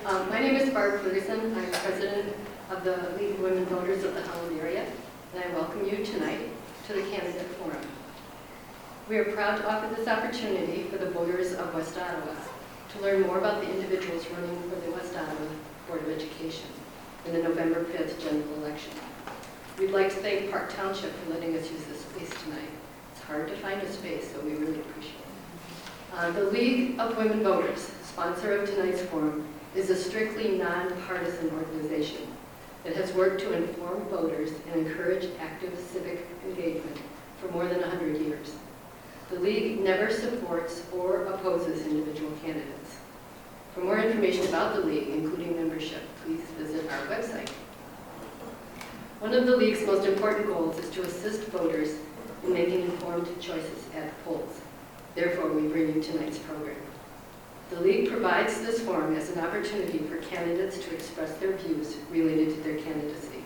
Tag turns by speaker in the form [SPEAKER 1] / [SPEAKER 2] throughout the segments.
[SPEAKER 1] My name is Paula Lewison. I'm president of the League of Women Voters of the Holland area, and I welcome you tonight to the Candidate Forum. We are proud to offer this opportunity for the voters of West Ottawa to learn more about the individuals running for the West Ottawa Board of Education in the November 5th general election. We'd like to thank Park Township for letting us use this space tonight. It's hard to find a space, so we really appreciate it. The League of Women Voters, sponsor of tonight's forum, is a strictly non-partisan organization that has worked to inform voters and encourage active civic engagement for more than 100 years. The League never supports or opposes individual candidates. For more information about the League, including membership, please visit our website. One of the League's most important goals is to assist voters in making informed choices at the polls. Therefore, we bring you tonight's program. The League provides this forum as an opportunity for candidates to express their views related to their candidacy.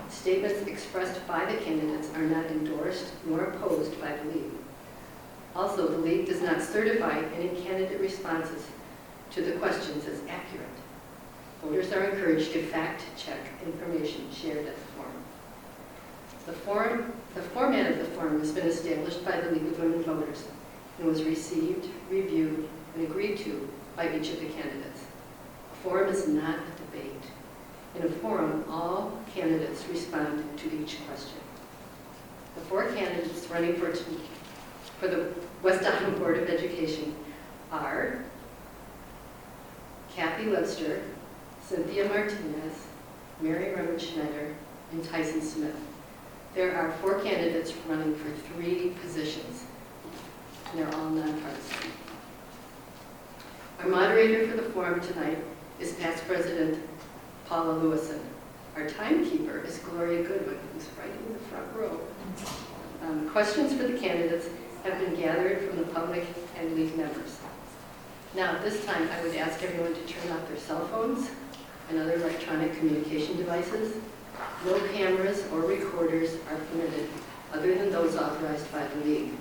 [SPEAKER 1] Statements expressed by the candidates are not endorsed nor opposed by the League. Also, the League does not certify any candidate responses to the questions as accurate. Voters are encouraged to fact-check information shared at the forum. The format of the forum has been established by the League of Women Voters and was received, reviewed, and agreed to by each of the candidates. A forum is not a debate. In a forum, all candidates respond to each question. The four candidates running for the West Ottawa Board of Education are Cathy Lebster, Cynthia Martinez, Remenschneider and Tyson Smith. There are four candidates running for 3 positions, and they're all nonpartisan. Our moderator for the forum tonight is past President Paula Lewison. Our timekeeper is Gloria Goodwin, who's right in the front row. Questions for the candidates have been gathered from the public and League members. Now, at this time, I would ask everyone to turn off their cell phones and other electronic communication devices. No cameras or recorders are permitted other than those authorized by the League.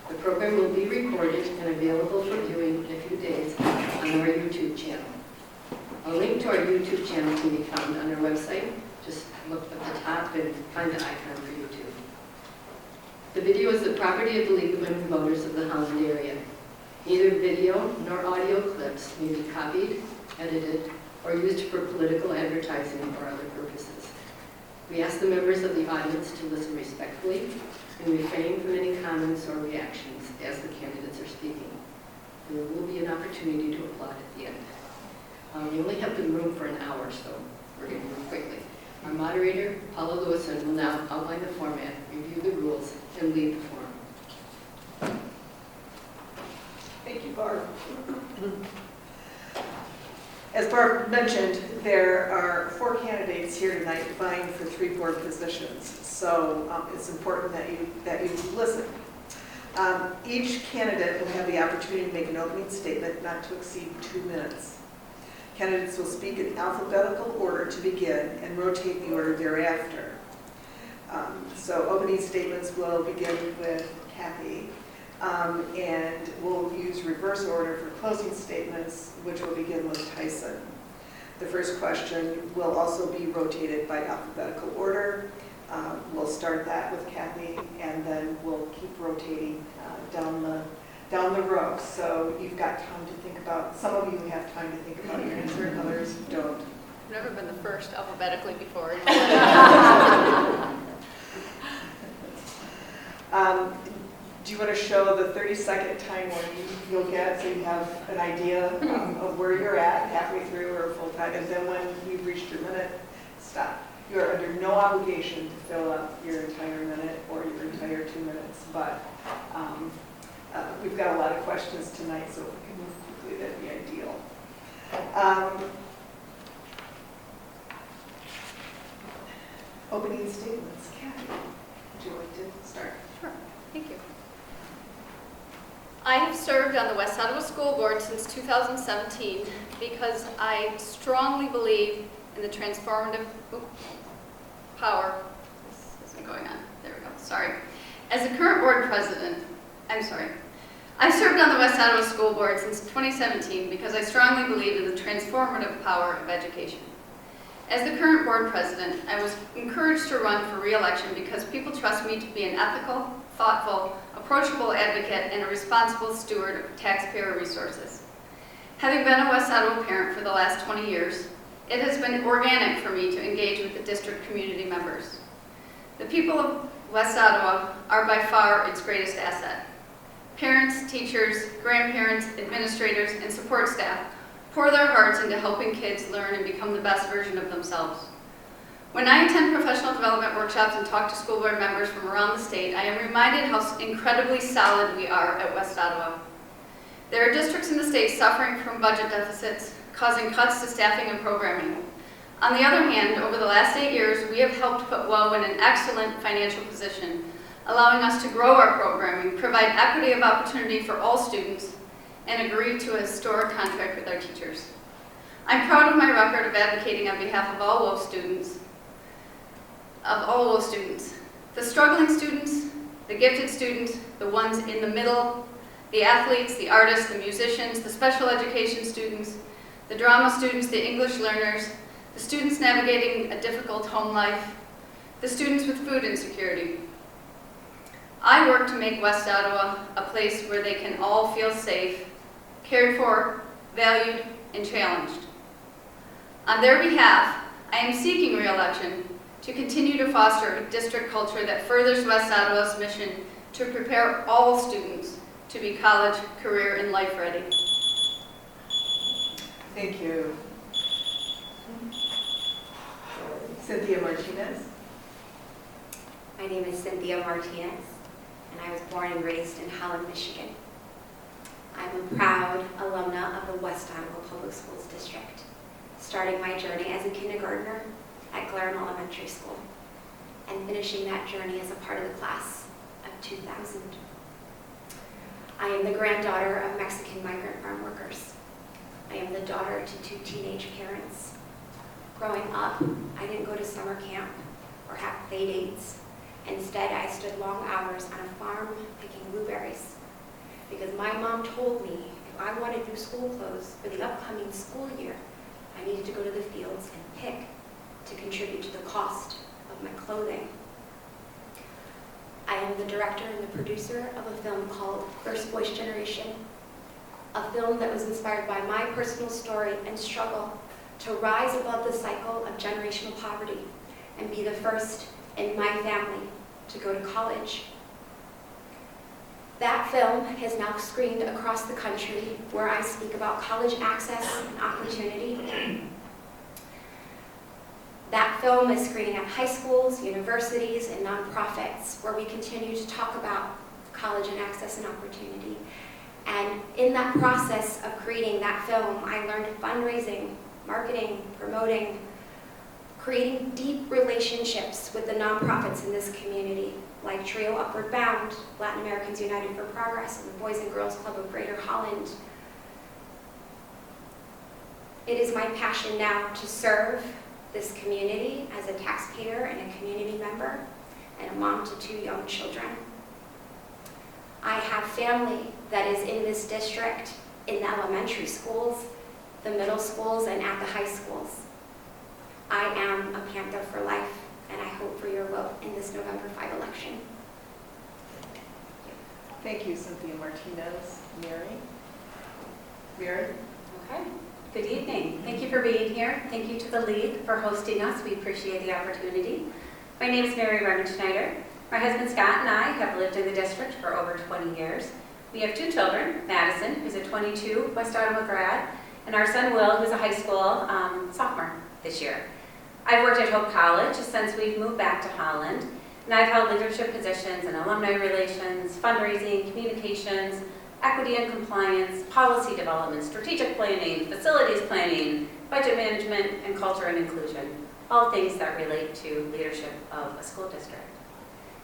[SPEAKER 1] The program will be recorded and available for viewing in a few days on our YouTube channel. A link to our YouTube channel can be found on our website. Just look at the top and find the icon for YouTube. The video is the property of the League of Women Voters of the Holland area. Neither video nor audio clips may be copied, edited, or used for political advertising or other purposes. We ask the members of the audience to listen respectfully and refrain from any comments or reactions as the candidates are speaking. There will be an opportunity to applaud at the end. We only have the room for an hour, so we're going to move quickly. Our moderator, Paula Lewison, will now outline the format, review the rules, and lead the forum.
[SPEAKER 2] Thank you, Barb. As Barb mentioned, there are 4 candidates here tonight vying for 3 board positions, so it's important that you listen. Each candidate will have the opportunity to make an opening statement not to exceed 2 minutes. Candidates will speak in alphabetical order to begin and rotate the order thereafter. So opening statements will begin with Cathy, and we'll use reverse order for closing statements, which will begin with Tyson. The first question will also be rotated by alphabetical order. We'll start that with Cathy, and then we'll keep rotating down the row. So you've got time to think about, some of you have time to think about your answer, others don't.
[SPEAKER 3] I've never been the first alphabetically before.
[SPEAKER 2] Do you want to show the 30-second time warning you'll get so you have an idea of where you're at halfway through or full time? And then when you've reached your minute, stop. You are under no obligation to fill up your entire minute or your entire 2 minutes, but we've got a lot of questions tonight, so if we can move quickly, that'd be ideal. Opening statements. Cathy, would you like to start?
[SPEAKER 3] Sure, thank you. I have served on the West Ottawa School Board since 2017 because I strongly believe in the transformative power. This isn't going on. There we go. Sorry. As a current board president, I served on the West Ottawa School Board since 2017 because I strongly believe in the transformative power of education. As the current board president, I was encouraged to run for re-election because people trust me to be an ethical, thoughtful, approachable advocate and a responsible steward of taxpayer resources. Having been a West Ottawa parent for the last 20 years, it has been organic for me to engage with the district community members. The people of West Ottawa are by far its greatest asset. Parents, teachers, grandparents, administrators, and support staff pour their hearts into helping kids learn and become the best version of themselves. When I attend professional development workshops and talk to school board members from around the state, I am reminded how incredibly solid we are at West Ottawa. There are districts in the state suffering from budget deficits, causing cuts to staffing and programming. On the other hand, over the last 8 years, we have helped put WOE in an excellent financial position, allowing us to grow our programming, provide equity of opportunity for all students, and agree to a historic contract with our teachers. I'm proud of my record of advocating on behalf of all WOE students, the struggling students, the gifted students, the ones in the middle, the athletes, the artists, the musicians, the special education students, the drama students, the English learners, the students navigating a difficult home life, the students with food insecurity. I work to make West Ottawa a place where they can all feel safe, cared for, valued, and challenged. On their behalf, I am seeking re-election to continue to foster a district culture that furthers West Ottawa's mission to prepare all students to be college, career, and life ready.
[SPEAKER 2] Thank you. Cynthia Martinez.
[SPEAKER 4] My name is Cynthia Martinez, and I was born and raised in Holland, Michigan. I'm a proud alumna of the West Ottawa Public Schools District, starting my journey as a kindergartner at Glarham Elementary School, and finishing that journey as a part of the class of 2000. I am the granddaughter of Mexican migrant farm workers. I am the daughter to 2 teenage parents. Growing up, I didn't go to summer camp or have play dates. Instead, I stood long hours on a farm picking blueberries because my mom told me if I wanted new school clothes for the upcoming school year, I needed to go to the fields and pick to contribute to the cost of my clothing. I am the director and the producer of a film called First Voice Generation, a film that was inspired by my personal story and struggle to rise above the cycle of generational poverty and be the first in my family to go to college. That film has now screened across the country where I speak about college access and opportunity. That film is screening at high schools, universities, and nonprofits where we continue to talk about college and access and opportunity. And in that process of creating that film, I learned fundraising, marketing, promoting, creating deep relationships with the nonprofits in this community, like Trio Upward Bound, Latin Americans United for Progress, and the Boys and Girls Club of Greater Holland. It is my passion now to serve this community as a taxpayer and a community member, and a mom to 2 young children. I have family that is in this district, in the elementary schools, the middle schools, and at the high schools. I am a Panther for life, and I hope for your vote in this November 5 election.
[SPEAKER 2] Thank you, Cynthia Martinez. Mary?
[SPEAKER 5] Okay. Good evening. Thank you for being here. Thank you to the league for hosting us. We appreciate the opportunity. My name is Mary Remenschneider. My husband Scott and I have lived in the district for over 20 years. We have 2 children, Madison, who's a 22 West Ottawa grad, and our son Will, who's a high school sophomore this year. I've worked at Hope College since we've moved back to Holland, and I've held leadership positions in alumni relations, fundraising, communications, equity and compliance, policy development, strategic planning, facilities planning, budget management, and culture and inclusion, all things that relate to leadership of a school district.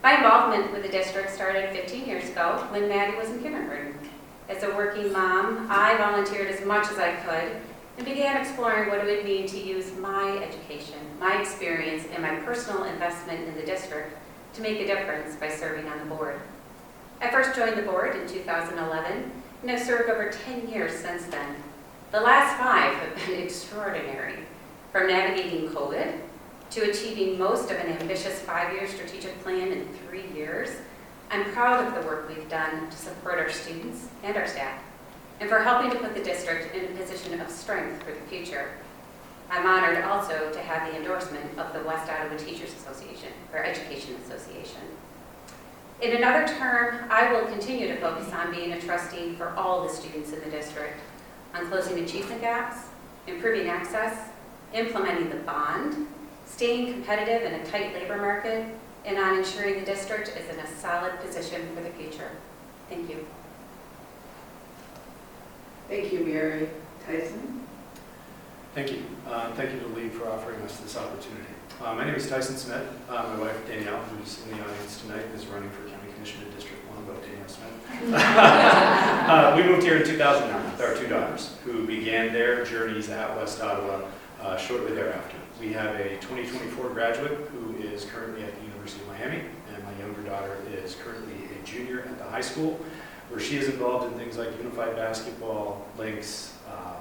[SPEAKER 5] My involvement with the district started 15 years ago when Maddie was in kindergarten. As a working mom, I volunteered as much as I could and began exploring what it would mean to use my education, my experience, and my personal investment in the district to make a difference by serving on the board. I first joined the board in 2011, and I've served over 10 years since then. The last 5 have been extraordinary, from navigating COVID to achieving most of an ambitious 5-year strategic plan in 3 years. I'm proud of the work we've done to support our students and our staff, and for helping to put the district in a position of strength for the future. I'm honored also to have the endorsement of the West Ottawa Teachers Association, or Education Association. In another term, I will continue to focus on being a trustee for all the students in the district, on closing achievement gaps, improving access, implementing the bond, staying competitive in a tight labor market, and on ensuring the district is in a solid position for the future. Thank you.
[SPEAKER 2] Thank you, Mary. Tyson?
[SPEAKER 6] Thank you. Thank you to the League for offering us this opportunity. My name is Tyson Smith. My wife, Danielle, who's in the audience tonight, is running for County Commissioner in District 1, about Danielle Smith. We moved here in 2009 with our 2 daughters, who began their journeys at West Ottawa shortly thereafter. We have a 2024 graduate who is currently at the University of Miami, and my younger daughter is currently a junior at the high school, where she is involved in things like unified basketball, links,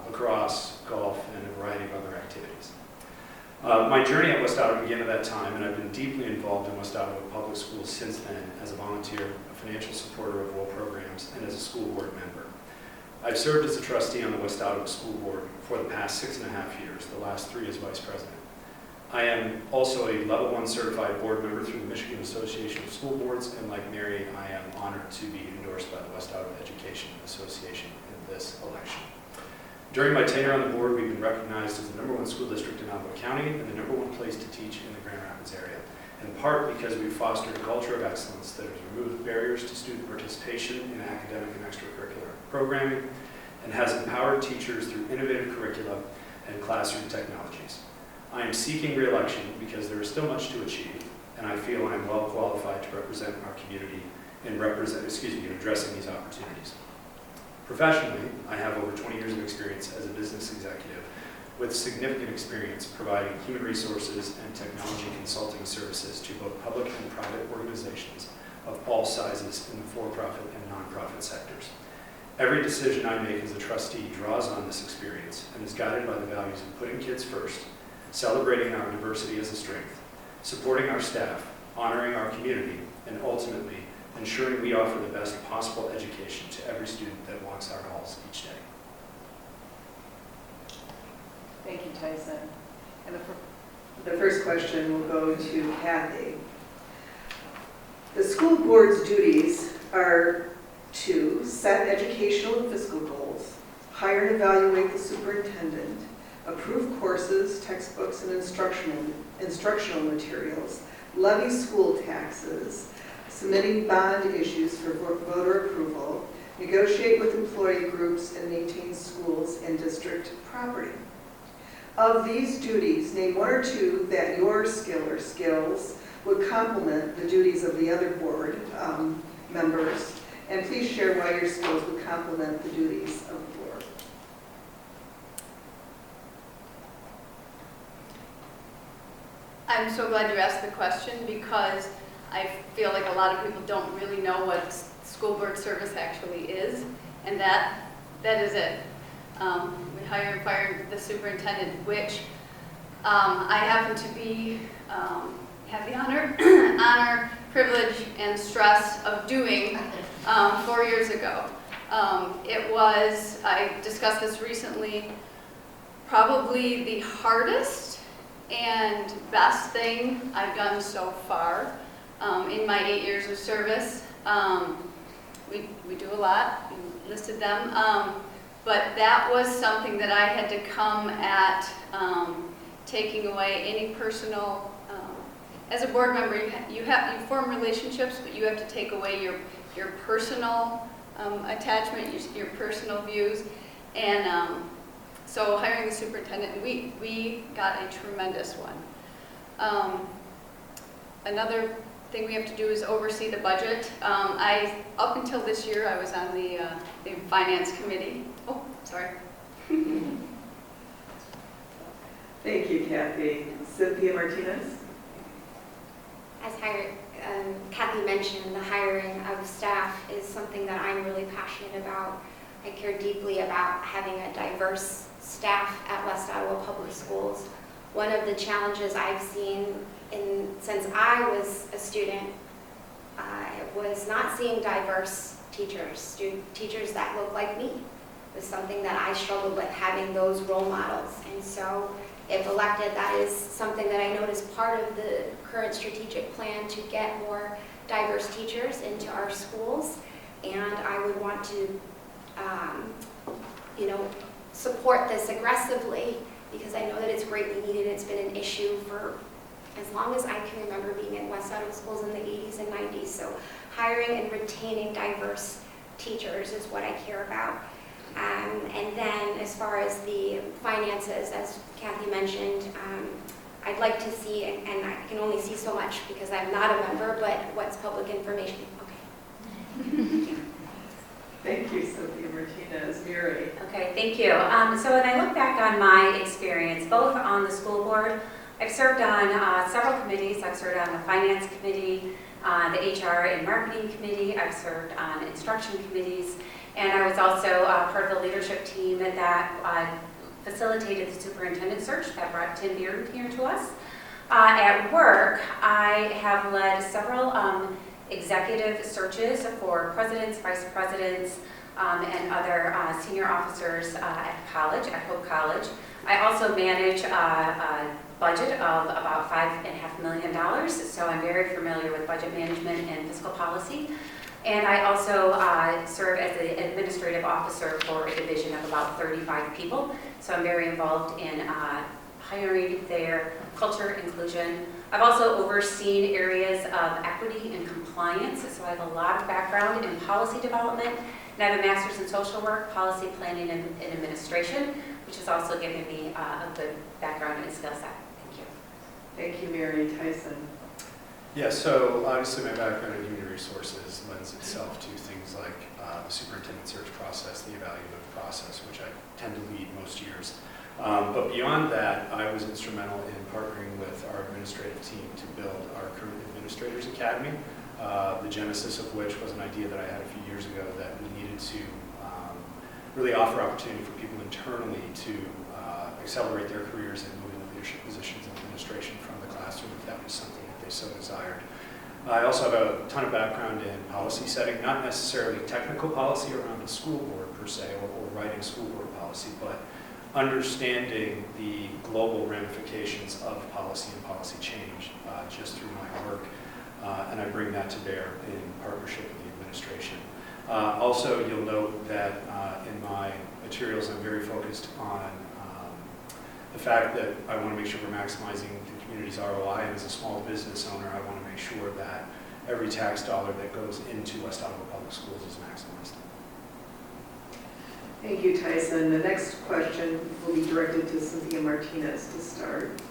[SPEAKER 6] lacrosse, golf, and a variety of other activities. My journey at West Ottawa began at that time, and I've been deeply involved in West Ottawa Public Schools since then as a volunteer, a financial supporter of all programs, and as a school board member. I've served as a trustee on the West Ottawa School Board for the past 6.5 years, the last 3 as vice president. I am also a Level 1 certified board member through the Michigan Association of School Boards, and like Mary, I am honored to be endorsed by the West Ottawa Education Association in this election. During my tenure on the board, we've been recognized as the #1 school district in Ottawa County and the #1 place to teach in the Grand Rapids area, in part because we've fostered a culture of excellence that has removed barriers to student participation in academic and extracurricular programming and has empowered teachers through innovative curricula and classroom technologies. I am seeking re-election because there is still much to achieve, and I feel I am well qualified to represent our community in addressing these opportunities. Professionally, I have over 20 years of experience as a business executive with significant experience providing human resources and technology consulting services to both public and private organizations of all sizes in the for-profit and nonprofit sectors. Every decision I make as a trustee draws on this experience and is guided by the values of putting kids first, celebrating our diversity as a strength, supporting our staff, honoring our community, and ultimately ensuring we offer the best possible education to every student that walks our halls each day.
[SPEAKER 2] Thank you, Tyson. And the first question will go to Cathy. The school board's duties are to set educational and fiscal goals, hire and evaluate the superintendent, approve courses, textbooks, and instructional materials, levy school taxes, submitting bond issues for voter approval, negotiate with employee groups, and maintain schools and district property. Of these duties, name 1 or 2 that your skills would complement the duties of the other board members, and please share why your skills would complement the duties of the board.
[SPEAKER 3] I'm so glad you asked the question because I feel like a lot of people don't really know what school board service actually is, and that is it. We hire and fire the superintendent, which I happen to be, have the honor, privilege, and stress of doing 4 years ago. I discussed this recently, probably the hardest and best thing I've done so far in my 8 years of service. We do a lot, you listed them, but that was something that I had to come at taking away any personal, as a board member, you form relationships, but you have to take away your personal attachment, your personal views, and so hiring the superintendent, we got a tremendous one. Another thing we have to do is oversee the budget. Up until this year, I was on the finance committee. Oh, sorry.
[SPEAKER 2] Thank you, Cathy. Cynthia Martinez?
[SPEAKER 4] As hired, Cathy mentioned, the hiring of staff is something that I'm really passionate about. I care deeply about having a diverse staff at West Ottawa Public Schools. One of the challenges I've seen since I was a student was not seeing diverse teachers, teachers that look like me. It was something that I struggled with, having those role models. And so if elected, that is something that I know is part of the current strategic plan to get more diverse teachers into our schools. And I would want to, support this aggressively, because I know that it's greatly needed. It's been an issue for as long as I can remember being in West Ottawa schools in the 80s and 90s. So hiring and retaining diverse teachers is what I care about. And then as far as the finances, as Cathy mentioned, I'd like to see, and I can only see so much because I'm not a member, but what's public information? Okay.
[SPEAKER 2] Thank you, Cynthia Martinez. Mary?
[SPEAKER 5] Okay, thank you. So when I look back on my experience, both on the school board, I've served on several committees. I've served on the finance committee, the HR and marketing committee. I've served on instruction committees, and I was also part of the leadership team that facilitated the superintendent search that brought Tim Beard here to us. At work, I have led several executive searches for presidents, vice presidents, and other senior officers at college, at Hope College. I also manage a budget of about $5.5 million, so I'm very familiar with budget management and fiscal policy. And I also serve as an administrative officer for a division of about 35 people, so I'm very involved in hiring, their culture, inclusion. I've also overseen areas of equity and compliance, so I have a lot of background in policy development, and I have a master's in social work, policy planning, and administration, which has also given me a good background and skill set. Thank you.
[SPEAKER 2] Thank you, Mary. Tyson?
[SPEAKER 6] Yeah, so obviously my background in human resources lends itself to things like the superintendent search process, the evaluative process, which I tend to lead most years. But beyond that, I was instrumental in partnering with our administrative team to build our current Administrators Academy, the genesis of which was an idea that I had a few years ago that we needed to really offer opportunity for people internally to accelerate their careers and move into leadership positions in administration from the classroom if that was something that they so desired. I also have a ton of background in policy setting, not necessarily technical policy around the school board per se, or writing school board policy, but understanding the global ramifications of policy and policy change just through my work, and I bring that to bear in partnership with the administration. Also, you'll note that in my materials I'm very focused on the fact that I want to make sure we're maximizing the community's ROI, and as a small business owner I want to make sure that every tax dollar that goes into West Ottawa Public Schools is maximized.
[SPEAKER 2] Thank you, Tyson. The next question will be directed to Cynthia Martinez to start.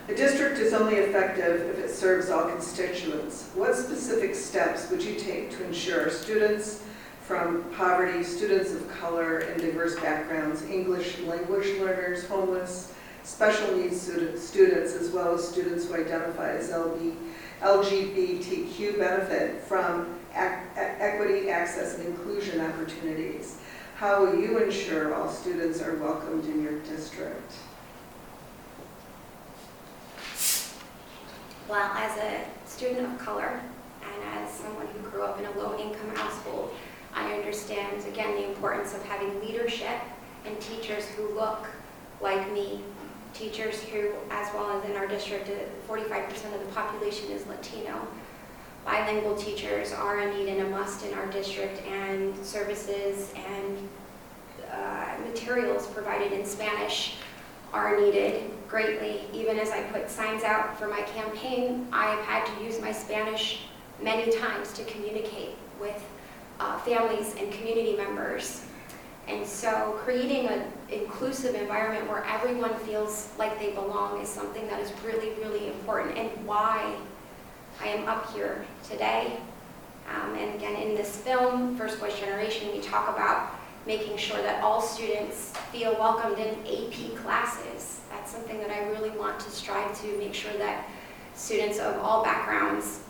[SPEAKER 2] A district is only effective if it serves all constituents. What specific steps would you take to ensure students from poverty, students of color and diverse backgrounds, English language learners, homeless, special needs students, as well as students who identify as LGBTQ benefit from equity, access, and inclusion opportunities? How will you ensure all students are welcomed in your district?
[SPEAKER 4] Well, as a student of color and as someone who grew up in a low-income household, I understand, again, the importance of having leadership and teachers who look like me, teachers who, as well as in our district, 45% of the population is Latino. Bilingual teachers are a need and a must in our district, and services and materials provided in Spanish are needed greatly. Even as I put signs out for my campaign, I've had to use my Spanish many times to communicate with families and community members. And so creating an inclusive environment where everyone feels like they belong is something that is really, really important, and why I am up here today. And again, in this film, First Voice Generation, we talk about making sure that all students feel welcomed in AP classes. That's something that I really want to strive to make sure that students of all backgrounds.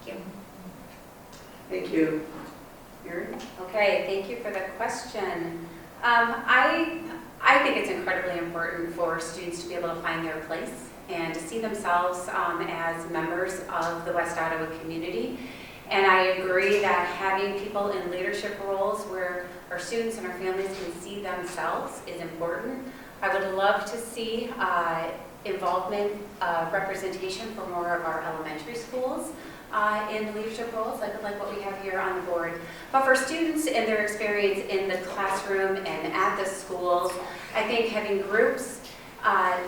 [SPEAKER 4] Thank you.
[SPEAKER 2] Thank you. Mary?
[SPEAKER 5] Okay, thank you for the question. I think it's incredibly important for students to be able to find their place and to see themselves as members of the West Ottawa community. And I agree that having people in leadership roles where our students and our families can see themselves is important. I would love to see involvement, representation for more of our elementary schools in leadership roles, like what we have here on the board. But for students and their experience in the classroom and at the schools, I think having groups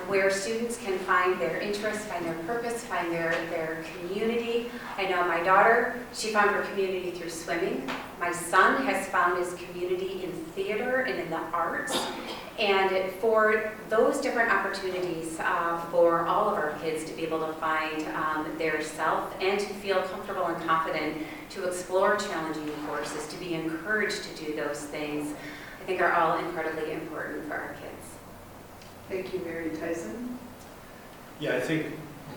[SPEAKER 5] where students can find their interests, find their purpose, find their community. I know my daughter, she found her community through swimming. My son has found his community in theater and in the arts. And for those different opportunities for all of our kids to be able to find their self and to feel comfortable and confident to explore challenging courses, to be encouraged to do those things, I think are all incredibly important for our kids.
[SPEAKER 2] Thank you, Mary. Tyson?
[SPEAKER 6] Yeah, I think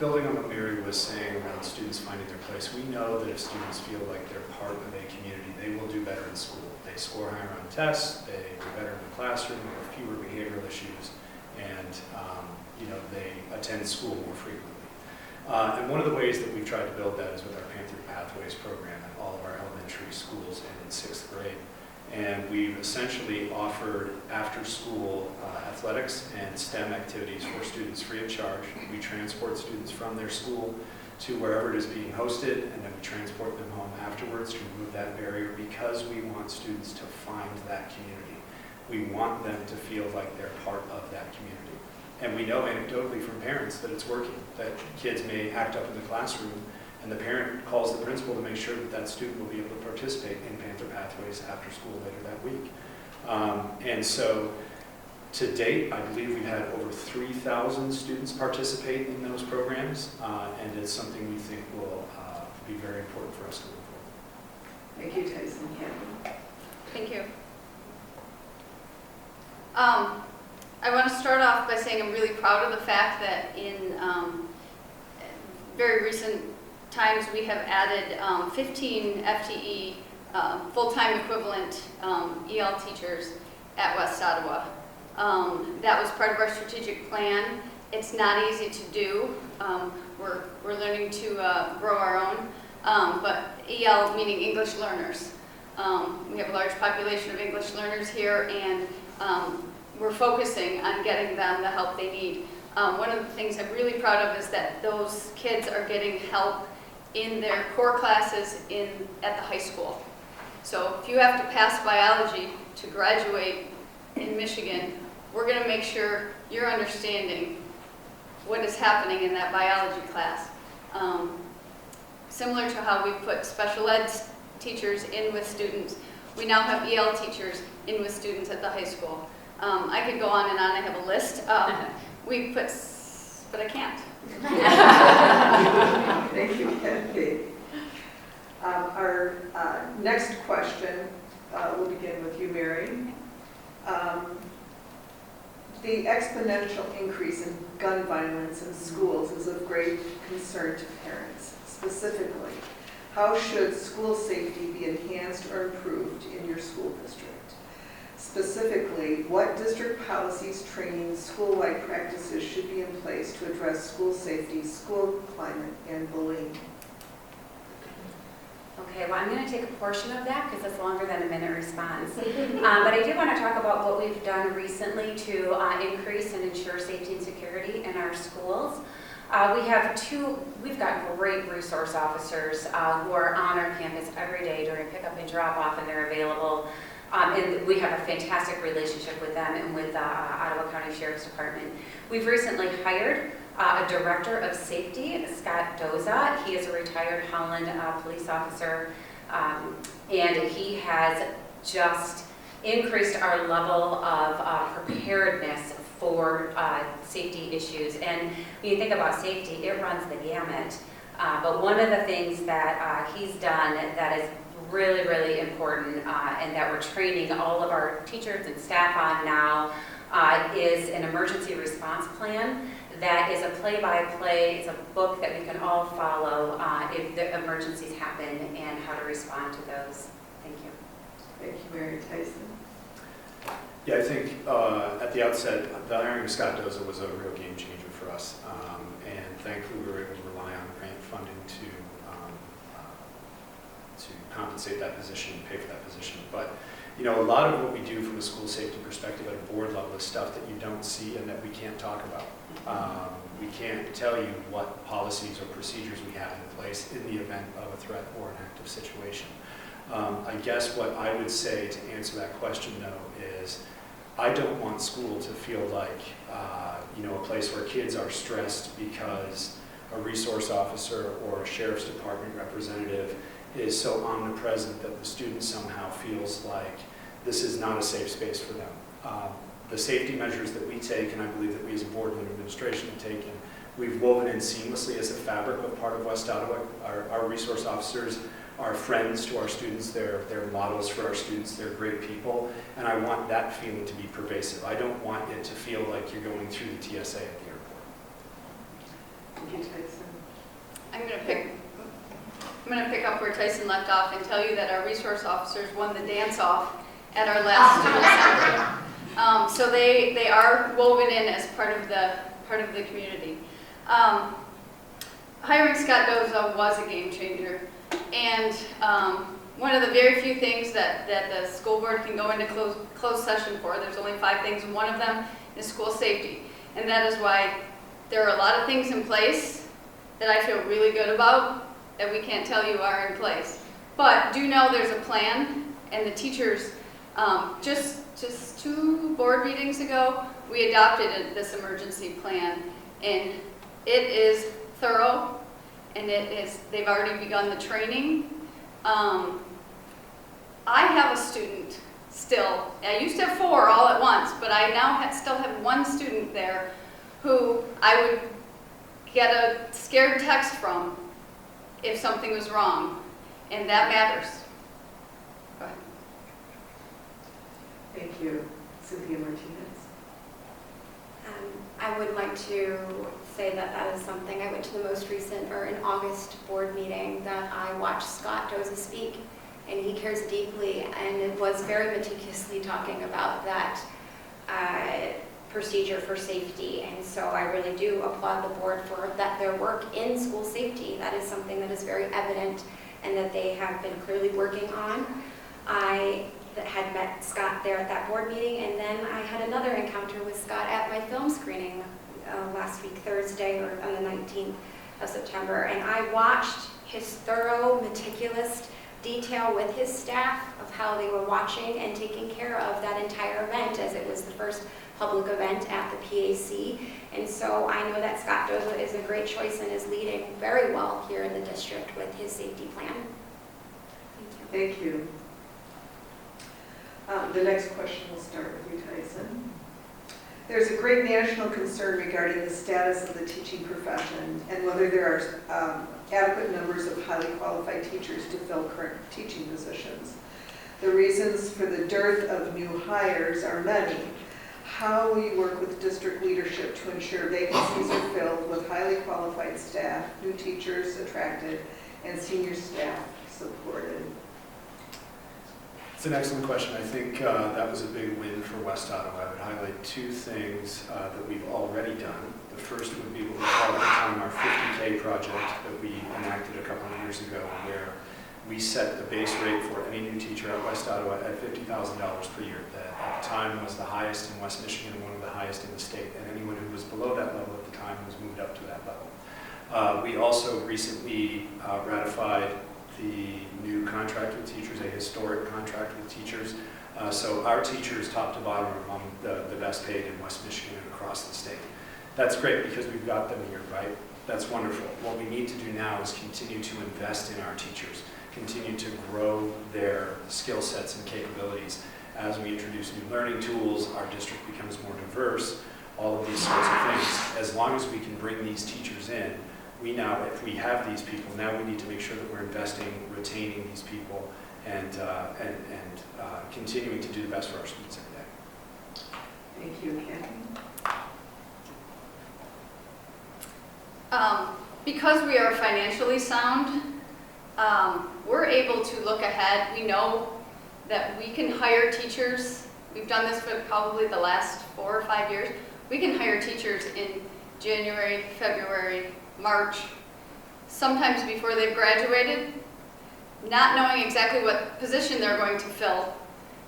[SPEAKER 6] building on what Mary was saying around students finding their place, we know that if students feel like they're part of a community, they will do better in school. They score higher on tests, they do better in the classroom, there are fewer behavioral issues, and they attend school more frequently. And one of the ways that we've tried to build that is with our Panther Pathways program at all of our elementary schools and in 6th grade. And we've essentially offered after-school athletics and STEM activities for students free of charge. We transport students from their school to wherever it is being hosted, and then we transport them home afterwards to remove that barrier because we want students to find that community. We want them to feel like they're part of that community. And we know anecdotally from parents that it's working, that kids may act up in the classroom and the parent calls the principal to make sure that that student will be able to participate in Panther Pathways after school later that week. And so to date, I believe we've had over 3,000 students participate in those programs, and it's something we think will be very important for us to move forward.
[SPEAKER 2] Thank you, Tyson. Cathy?
[SPEAKER 3] Thank you. I want to start off by saying I'm really proud of the fact that in very recent times we have added 15 FTE full-time equivalent EL teachers at West Ottawa. That was part of our strategic plan. It's not easy to do. We're learning to grow our own, but EL meaning English learners. We have a large population of English learners here, and we're focusing on getting them the help they need. One of the things I'm really proud of is that those kids are getting help in their core classes at the high school. So if you have to pass biology to graduate in Michigan, we're going to make sure you're understanding what is happening in that biology class. Similar to how we put special ed teachers in with students, we now have EL teachers in with students at the high school. I could go on and on. I have a list. We put, but I can't.
[SPEAKER 2] Thank you, Cathy. Our next question will begin with you, Mary. The exponential increase in gun violence in schools is of great concern to parents. Specifically, how should school safety be enhanced or improved in your school district? Specifically, what district policies, trainings, school-wide practices should be in place to address school safety, school climate, and bullying?
[SPEAKER 5] Okay, well, I'm going to take a portion of that because it's longer than a minute response. But I do want to talk about what we've done recently to increase and ensure safety and security in our schools. We've got great resource officers who are on our campus every day during pickup and drop-off, and they're available. And we have a fantastic relationship with them and with the Ottawa County Sheriff's Department. We've recently hired a director of safety, Scott Doza. He is a retired Holland police officer, and he has just increased our level of preparedness for safety issues. And when you think about safety, it runs the gamut. But one of the things that he's done that is really, really important and that we're training all of our teachers and staff on now is an emergency response plan. That is a play-by-play, it's a book that we can all follow if the emergencies happen and how to respond to those. Thank you.
[SPEAKER 2] Thank you, Mary. Tyson.
[SPEAKER 6] Yeah, I think at the outset, the hiring of Scott Doza was a real game changer for us. And thankfully, we were able to rely on grant funding to compensate that position and pay for that position. But you know, a lot of what we do from a school safety perspective at a board level is stuff that you don't see and that we can't talk about. We can't tell you what policies or procedures we have in place in the event of a threat or an active situation. I guess what I would say to answer that question, though, is I don't want school to feel like you know, a place where kids are stressed because a resource officer or a sheriff's department representative is so omnipresent that the student somehow feels like this is not a safe space for them. The safety measures that we take, and I believe that we as a board and administration have taken, we've woven in seamlessly as a fabric of part of West Ottawa. Our resource officers are friends to our students, they're models for our students, they're great people, and I want that feeling to be pervasive. I don't want it to feel like you're going through the TSA at the airport.
[SPEAKER 2] Thank you, Tyson.
[SPEAKER 3] I'm going to pick up where Tyson left off and tell you that our resource officers won the dance-off at our last student center. So they are woven in as part of the community. Hiring Scott Doza was a game changer, and one of the very few things that the school board can go into closed session for, there's only 5 things, and one of them is school safety. And that is why there are a lot of things in place that I feel really good about that we can't tell you are in place. But do know there's a plan, and the teachers, just 2 board meetings ago, we adopted this emergency plan, and it is thorough, and they've already begun the training. I have a student still, I used to have 4 all at once, but I now still have 1 student there who I would get a scared text from if something was wrong, and that matters. Go ahead.
[SPEAKER 2] Thank you. Cynthia Martinez.
[SPEAKER 4] I would like to say that is something. I went to the most recent, or in August, board meeting that I watched Scott Doza speak, and he cares deeply, and it was very meticulously talking about that procedure for safety. And so I really do applaud the board for their work in school safety. That is something that is very evident and that they have been clearly working on. I had met Scott there at that board meeting, and then I had another encounter with Scott at my film screening last week, Thursday, or on the 19th of September, and I watched his thorough, meticulous detail with his staff of how they were watching and taking care of that entire event, as it was the first public event at the PAC. And so I know that Scott Doza is a great choice and is leading very well here in the district with his safety plan. Thank you.
[SPEAKER 2] Thank you. The next question will start with you, Tyson. There's a great national concern regarding the status of the teaching profession and whether there are adequate numbers of highly qualified teachers to fill current teaching positions. The reasons for the dearth of new hires are many. How will you work with district leadership to ensure vacancies are filled with highly qualified staff, new teachers attracted, and senior staff supported?
[SPEAKER 6] It's an excellent question. I think that was a big win for West Ottawa. I would highlight 2 things that we've already done. The first would be what we call at the time our 50K project that we enacted a couple of years ago, where we set the base rate for any new teacher at West Ottawa at $50,000 per year. That at the time was the highest in West Michigan and one of the highest in the state. And anyone who was below that level at the time was moved up to that level. We also recently ratified the new contract with teachers, a historic contract with teachers. So our teachers, top to bottom, are among the best paid in West Michigan and across the state. That's great because we've got them here, right? That's wonderful. What we need to do now is continue to invest in our teachers, continue to grow their skill sets and capabilities. As we introduce new learning tools, our district becomes more diverse, all of these sorts of things. As long as we can bring these teachers in, we now, if we have these people, now we need to make sure that we're investing, retaining these people, and continuing to do the best for our students every day.
[SPEAKER 2] Thank you, Cathy.
[SPEAKER 3] Because we are financially sound, we're able to look ahead. We know that we can hire teachers. We've done this for probably the last 4 or 5 years. We can hire teachers in January, February, March, sometimes before they've graduated, not knowing exactly what position they're going to fill,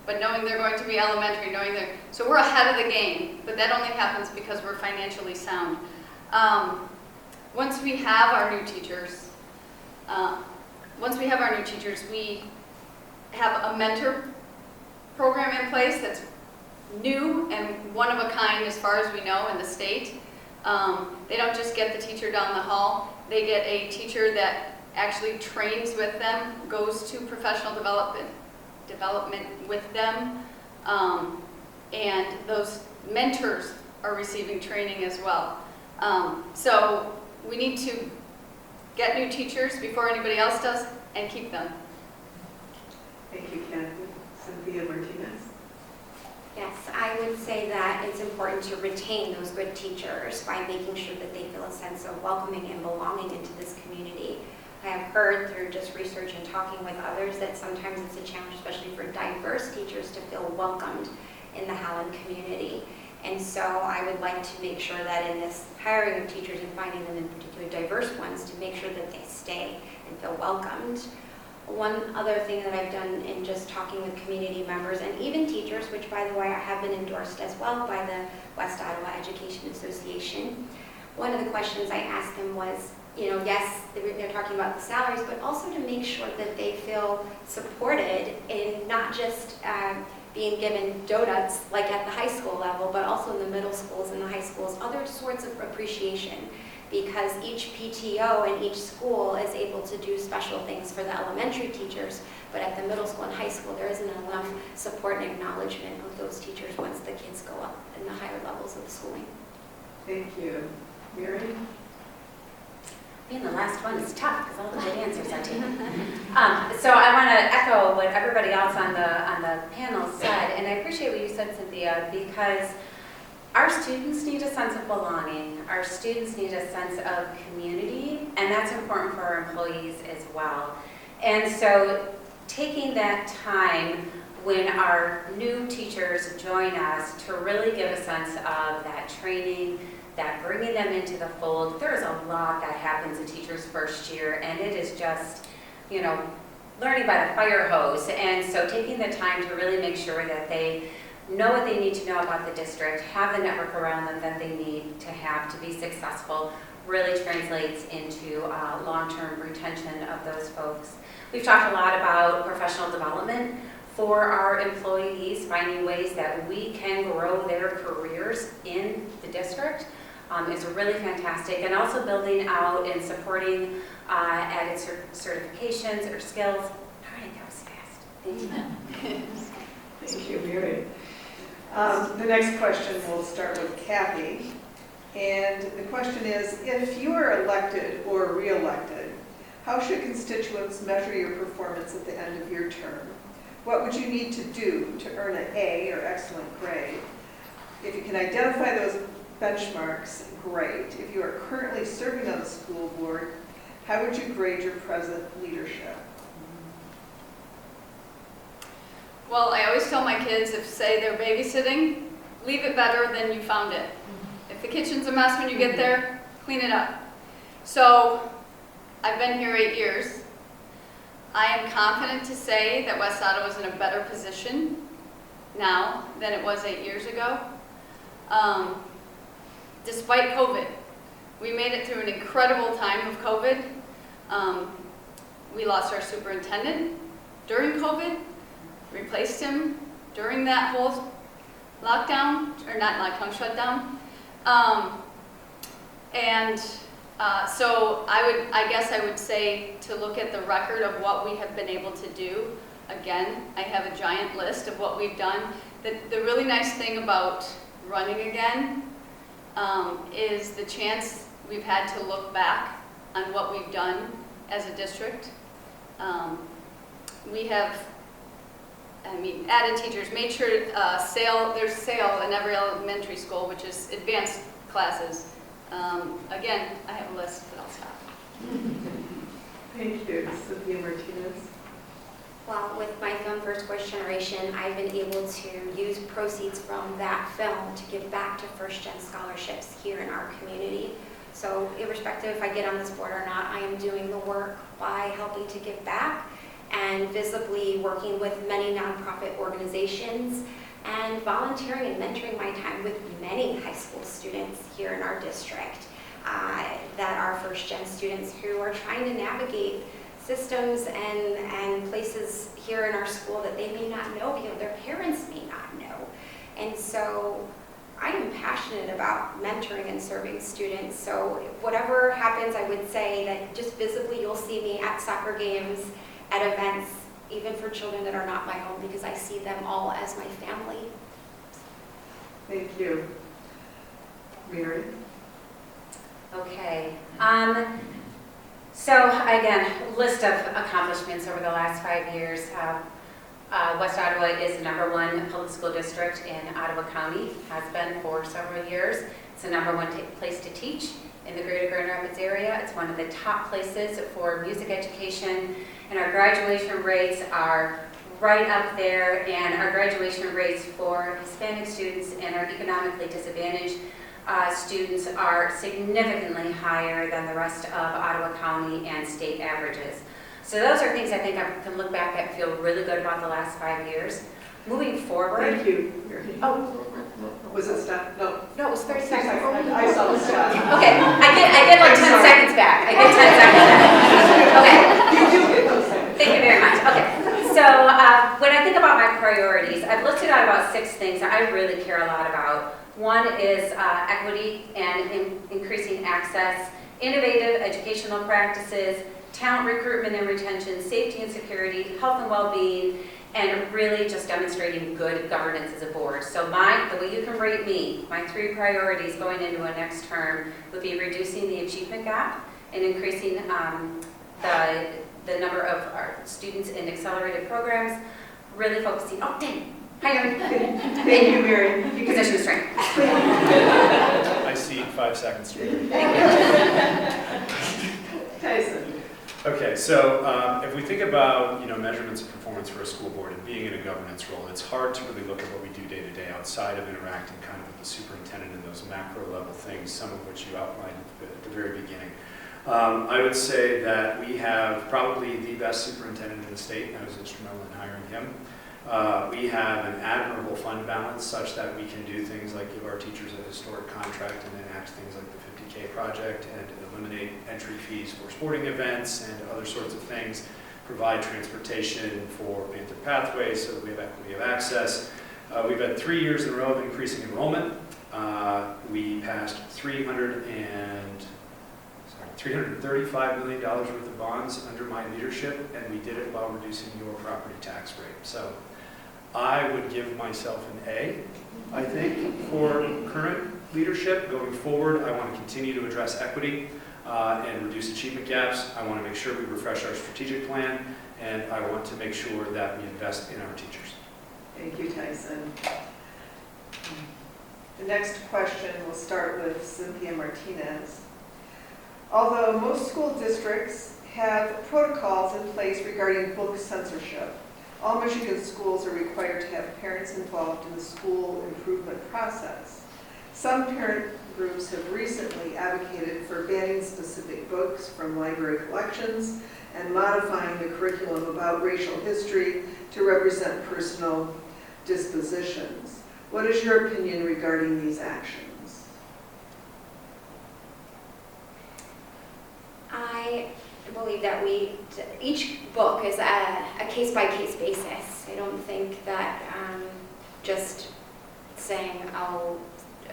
[SPEAKER 3] but knowing they're going to be elementary, so we're ahead of the game, but that only happens because we're financially sound. Once we have our new teachers, we have a mentor program in place that's new and one of a kind as far as we know in the state. They don't just get the teacher down the hall, they get a teacher that actually trains with them, goes to professional development with them, and those mentors are receiving training as well. So we need to get new teachers before anybody else does and keep them.
[SPEAKER 2] Thank you, Cathy. Cynthia Martinez.
[SPEAKER 4] Yes, I would say that it's important to retain those good teachers by making sure that they feel a sense of welcoming and belonging into this community. I have heard through just research and talking with others that sometimes it's a challenge, especially for diverse teachers, to feel welcomed in the Holland community. And so I would like to make sure that in this hiring of teachers and finding them in particular diverse ones, to make sure that they stay and feel welcomed. One other thing that I've done in just talking with community members and even teachers, which by the way have been endorsed as well by the West Ottawa Education Association, one of the questions I asked them was, yes, they're talking about the salaries, but also to make sure that they feel supported in not just being given donuts like at the high school level, but also in the middle schools and the high schools, other sorts of appreciation, because each PTO and each school is able to do special things for the elementary teachers, but at the middle school and high school, there isn't enough support and acknowledgement of those teachers once the kids go up in the higher levels of the schooling.
[SPEAKER 2] Thank you. Mary?
[SPEAKER 5] Being the last one is tough because all the good answers are taken. So I want to echo what everybody else on the panel said, and I appreciate what you said, Cynthia, because our students need a sense of belonging. Our students need a sense of community, and that's important for our employees as well. And so taking that time when our new teachers join us to really give a sense of that training, that bringing them into the fold. There is a lot that happens in teachers' first year, and it is just, learning by the fire hose. And so taking the time to really make sure that they know what they need to know about the district, have the network around them that they need to have to be successful, really translates into long-term retention of those folks. We've talked a lot about professional development for our employees, finding ways that we can grow their careers in the district. Is really fantastic, and also building out and supporting added certifications or skills. All right, that was fast. Thank you.
[SPEAKER 2] Thank you, Mary. The next question will start with Cathy, and the question is, if you are elected or re-elected, how should constituents measure your performance at the end of your term? What would you need to do to earn an A or excellent grade? If you can identify those benchmarks, great. If you are currently serving on the school board, how would you grade your present leadership?
[SPEAKER 3] Well, I always tell my kids, if say they're babysitting, leave it better than you found it. If the kitchen's a mess when you get there, clean it up. So I've been here 8 years. I am confident to say that West Ottawa is in a better position now than it was 8 years ago. Despite COVID, we made it through an incredible time of COVID. We lost our superintendent during COVID, replaced him during that whole lockdown, or not lockdown, shutdown. So I guess I would say to look at the record of what we have been able to do. Again, I have a giant list of what we've done. The really nice thing about running again is the chance we've had to look back on what we've done as a district. we have, added teachers, made sure there's SAIL in every elementary school, which is advanced classes. Again, I have a list, but I'll stop.
[SPEAKER 2] Thank you. Cynthia Martinez.
[SPEAKER 4] Well, with my film First Voice Generation, I've been able to use proceeds from that film to give back to first-gen scholarships here in our community. So irrespective if I get on this board or not, I am doing the work by helping to give back and visibly working with many nonprofit organizations and volunteering and mentoring my time with many high school students here in our district that are first-gen students who are trying to navigate systems and places here in our school that they may not know because their parents may not know. And so I am passionate about mentoring and serving students. So whatever happens, I would say that just visibly you'll see me at soccer games, at events, even for children that are not my own, because I see them all as my family.
[SPEAKER 2] Thank you. Mary.
[SPEAKER 5] Okay. So again, list of accomplishments over the last 5 years. West Ottawa is the #1 public school district in Ottawa County, has been for several years. It's the #1 place to teach in the greater Grand Rapids area. It's one of the top places for music education, and our graduation rates are right up there, and our graduation rates for Hispanic students and our economically disadvantaged students are significantly higher than the rest of Ottawa County and state averages. So those are things I think I can look back at and feel really good about the last 5 years. Moving forward.
[SPEAKER 2] Thank you.
[SPEAKER 5] Oh,
[SPEAKER 2] Was it stop? No.
[SPEAKER 5] no, it was 30 seconds.
[SPEAKER 2] I saw the stop.
[SPEAKER 5] Okay, I get like 10 seconds back. I get 10 seconds back. Okay.
[SPEAKER 2] You do get those seconds.
[SPEAKER 5] Thank you very much. Okay, so when I think about my priorities, I've listed out about 6 things that I really care a lot about. One is equity and increasing access, innovative educational practices, talent recruitment and retention, safety and security, health and well-being, and really just demonstrating good governance as a board. So the way you can rate me, my 3 priorities going into a next term would be reducing the achievement gap and increasing the number of our students in accelerated programs, really focusing, hi Erin.
[SPEAKER 2] Thank you, Mary.
[SPEAKER 5] Position of strength.
[SPEAKER 6] I see 5 seconds to read.
[SPEAKER 2] Tyson.
[SPEAKER 6] Okay, so if we think about measurements of performance for a school board and being in a governance role, it's hard to really look at what we do day to day outside of interacting kind of with the superintendent and those macro level things, some of which you outlined at the very beginning. I would say that we have probably the best superintendent in the state. I was instrumental in hiring him. We have an admirable fund balance such that we can do things like give our teachers a historic contract and enact things like the 50K project and eliminate entry fees for sporting events and other sorts of things, provide transportation for Panther Pathways so that we have equity of access. We've had 3 years in a row of increasing enrollment. We passed $335 million worth of bonds under my leadership, and we did it while reducing your property tax rate. So I would give myself an A, I think, for current leadership. Going forward, I want to continue to address equity and reduce achievement gaps. I want to make sure we refresh our strategic plan, and I want to make sure that we invest in our teachers.
[SPEAKER 2] Thank you, Tyson. The next question will start with Cynthia Martinez. Although most school districts have protocols in place regarding book censorship, all Michigan schools are required to have parents involved in the school improvement process. Some parent groups have recently advocated for banning specific books from library collections and modifying the curriculum about racial history to represent personal dispositions. What is your opinion regarding these actions?
[SPEAKER 4] I believe that each book is a case-by-case basis. I don't think that just saying,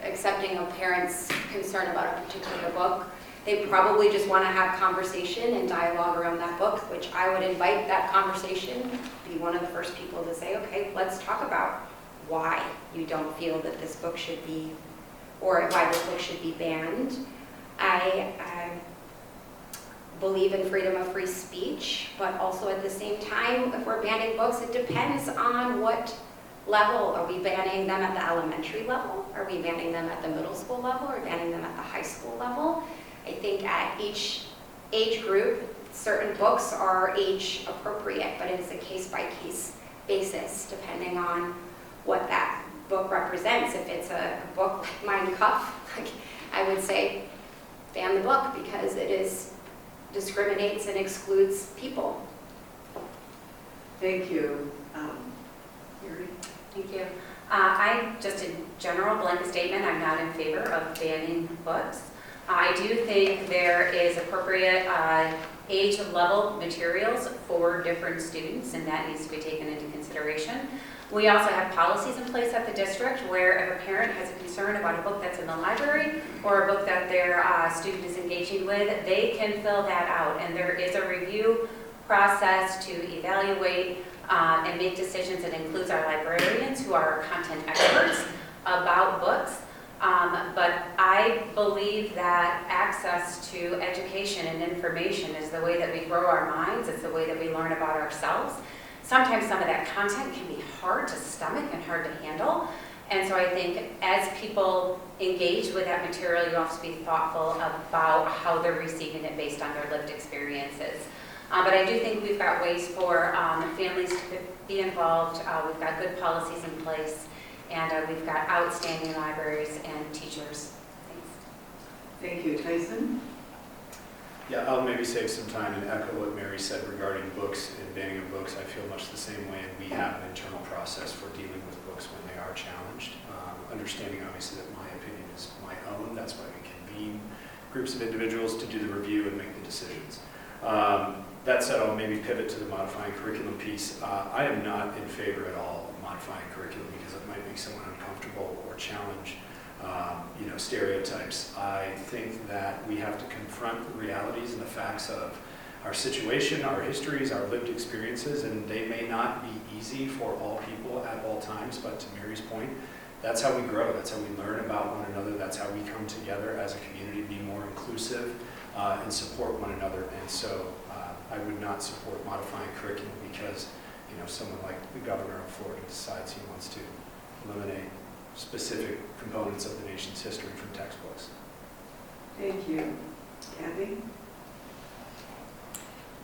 [SPEAKER 4] accepting a parent's concern about a particular book, they probably just want to have conversation and dialogue around that book, which I would invite that conversation, be one of the first people to say, okay, let's talk about why you don't feel that this book should be, or why this book should be banned. believe in freedom of free speech, but also at the same time, if we're banning books, it depends on what level. Are we banning them at the elementary level? Are we banning them at the middle school level? Or banning them at the high school level? I think at each age group, certain books are age appropriate, but it's a case-by-case basis, depending on what that book represents. If it's a book like Mein Kampf, I would say ban the book because it discriminates and excludes people.
[SPEAKER 2] Thank you. Mary?
[SPEAKER 5] Thank you. Just a general blanket statement, I'm not in favor of banning books. I do think there is appropriate age level materials for different students, and that needs to be taken into consideration. We also have policies in place at the district where if a parent has a concern about a book that's in the library or a book that their student is engaging with, they can fill that out. And there is a review process to evaluate and make decisions that includes our librarians who are content experts about books. But I believe that access to education and information is the way that we grow our minds. It's the way that we learn about ourselves. Sometimes some of that content can be hard to stomach and hard to handle. And so I think as people engage with that material, you have to be thoughtful about how they're receiving it based on their lived experiences. But I do think we've got ways for families to be involved. We've got good policies in place. And we've got outstanding libraries and teachers. Thanks.
[SPEAKER 2] Thank you. Tyson?
[SPEAKER 6] Yeah, I'll maybe save some time and echo what Mary said regarding books and banning of books. I feel much the same way, and we have an internal process for dealing with books when they are challenged. Understanding, obviously, that my opinion is my own. That's why we convene groups of individuals to do the review and make the decisions. That said, I'll maybe pivot to the modifying curriculum piece. I am not in favor at all of modifying curriculum because it might make someone uncomfortable or challenge stereotypes. I think that we have to confront the realities and the facts of our situation, our histories, our lived experiences, and they may not be easy for all people at all times, but to Mary's point, that's how we grow, that's how we learn about one another, that's how we come together as a community, be more inclusive and support one another. And so I would not support modifying curriculum because someone like the governor of Florida decides he wants to eliminate specific components of the nation's history from textbooks.
[SPEAKER 2] Thank you. Cathy?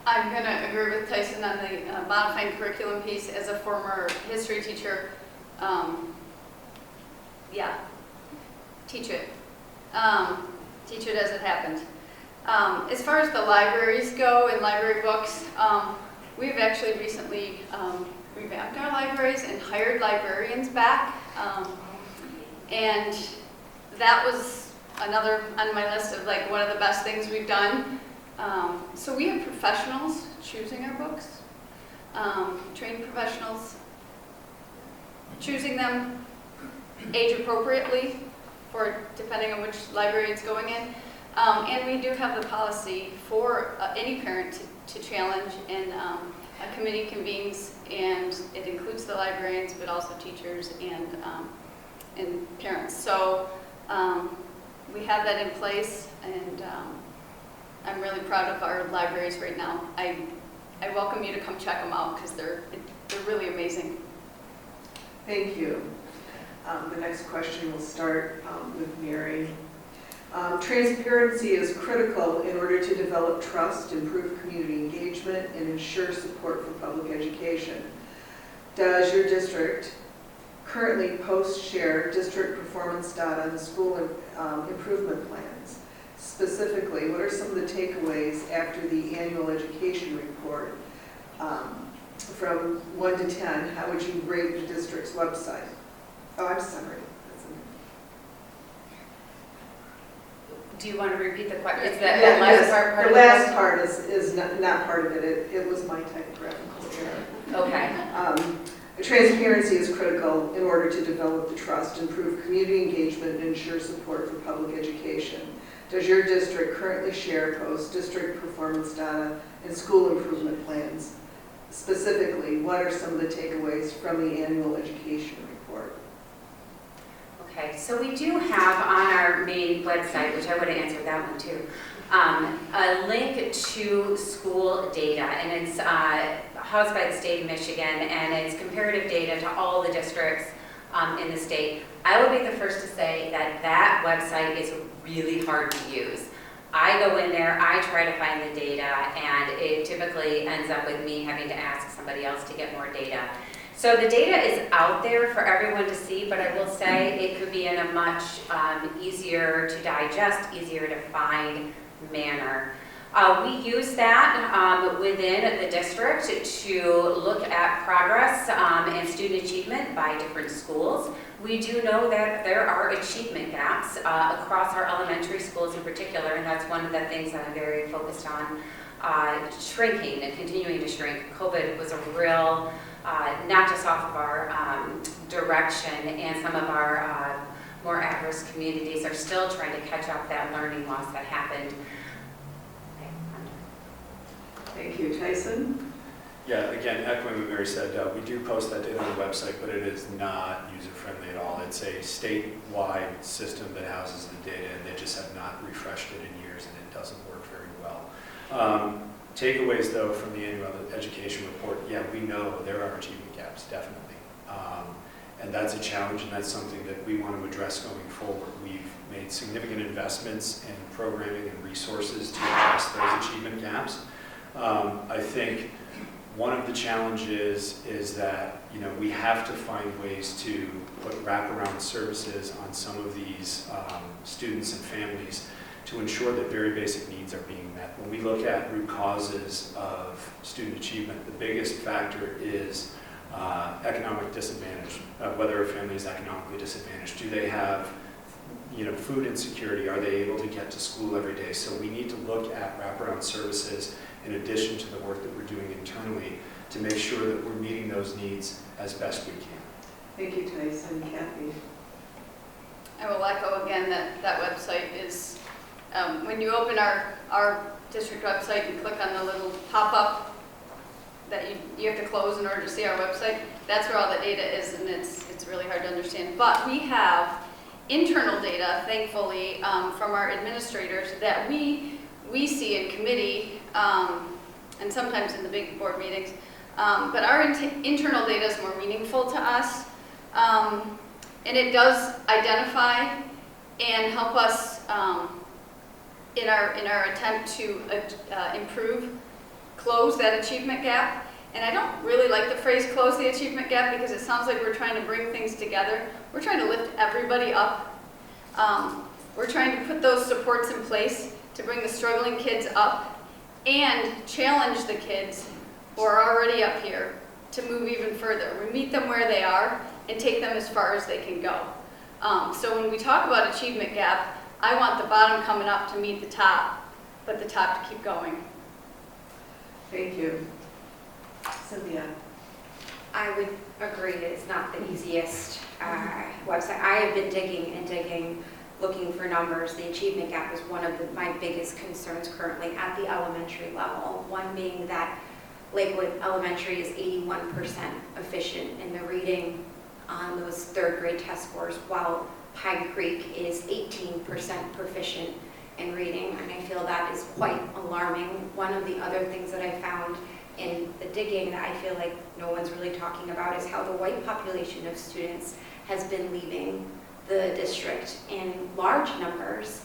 [SPEAKER 3] I'm going to agree with Tyson on the modifying curriculum piece. As a former history teacher, yeah, teach it. Teach it as it happened. As far as the libraries go and library books, we've actually recently revamped our libraries and hired librarians back. And that was another on my list of one of the best things we've done. So we have professionals choosing our books, trained professionals, choosing them age appropriately for depending on which library it's going in. And we do have the policy for any parent to challenge, and a committee convenes, and it includes the librarians, but also teachers and parents. So we have that in place, and I'm really proud of our libraries right now. I welcome you to come check them out because they're really amazing.
[SPEAKER 2] Thank you. The next question will start with Mary. Transparency is critical in order to develop trust, improve community engagement, and ensure support for public education. Does your district currently share district performance data on school improvement plans? Specifically, what are some of the takeaways after the annual education report? From 1 to 10, how would you rate the district's website? Oh, I'm sorry.
[SPEAKER 5] Do you want to repeat the question? Is
[SPEAKER 2] Yeah,
[SPEAKER 5] that last
[SPEAKER 2] yes.
[SPEAKER 5] part
[SPEAKER 2] The
[SPEAKER 5] of
[SPEAKER 2] last part is not part of it. It was my typographical error.
[SPEAKER 5] Okay.
[SPEAKER 2] Transparency is critical in order to develop the trust, improve community engagement, and ensure support for public education. Does your district currently share post-district performance data and school improvement plans? Specifically, what are some of the takeaways from the annual education report?
[SPEAKER 5] Okay, so we do have on our main website, which I would have answered that one too, a link to school data, and it's housed by the state of Michigan, and it's comparative data to all the districts in the state. I will be the first to say that that website is really hard to use. I go in there, I try to find the data, and it typically ends up with me having to ask somebody else to get more data. So the data is out there for everyone to see, but I will say it could be in a much easier to digest, easier to find manner. We use that within the district to look at progress and student achievement by different schools. We do know that there are achievement gaps across our elementary schools in particular, and that's one of the things that I'm very focused on, shrinking and continuing to shrink. COVID was a real not just off of our direction, and some of our more at-risk communities are still trying to catch up that learning loss that happened. Okay,
[SPEAKER 2] Thank you. Tyson?
[SPEAKER 6] Yeah, again, echoing what Mary said, we do post that data on the website, but it is not user-friendly at all. It's a statewide system that houses the data, and they just have not refreshed it in years, and it doesn't work very well. Takeaways, though, from the annual education report, yeah, we know there are achievement gaps, definitely. And that's a challenge, and that's something that we want to address going forward. We've made significant investments in programming and resources to address those achievement gaps. I think one of the challenges is that, you know, we have to find ways to put wraparound services on some of these students and families to ensure that very basic needs are being met. When we look at root causes of student achievement, the biggest factor is economic disadvantage, whether a family is economically disadvantaged. Do they have, you know, food insecurity? Are they able to get to school every day? So we need to look at wraparound services in addition to the work that we're doing internally to make sure that we're meeting those needs as best we can.
[SPEAKER 2] Thank you, Tyson. Cathy?
[SPEAKER 3] I will echo again that that website is, when you open our district website and click on the little pop-up that you have to close in order to see our website, that's where all the data is, and it's really hard to understand. But we have internal data, thankfully, from our administrators that we see in committee and sometimes in the big board meetings. But our internal data is more meaningful to us, and it does identify and help us in our attempt to close that achievement gap. And I don't really like the phrase close the achievement gap because it sounds like we're trying to bring things together. We're trying to lift everybody up. We're trying to put those supports in place to bring the struggling kids up and challenge the kids who are already up here to move even further. We meet them where they are and take them as far as they can go. So when we talk about achievement gap, I want the bottom coming up to meet the top, but the top to keep going.
[SPEAKER 2] Thank you. Cynthia?
[SPEAKER 4] I would agree it's not the easiest website. I have been digging and digging, looking for numbers. The achievement gap is one of my biggest concerns currently at the elementary level. One being that Lakewood Elementary is 81% efficient in the reading on those third grade test scores, while Pine Creek is 18% proficient in reading, and I feel that is quite alarming. One of the other things that I found in the digging that I feel like no one's really talking about is how the white population of students has been leaving the district in large numbers.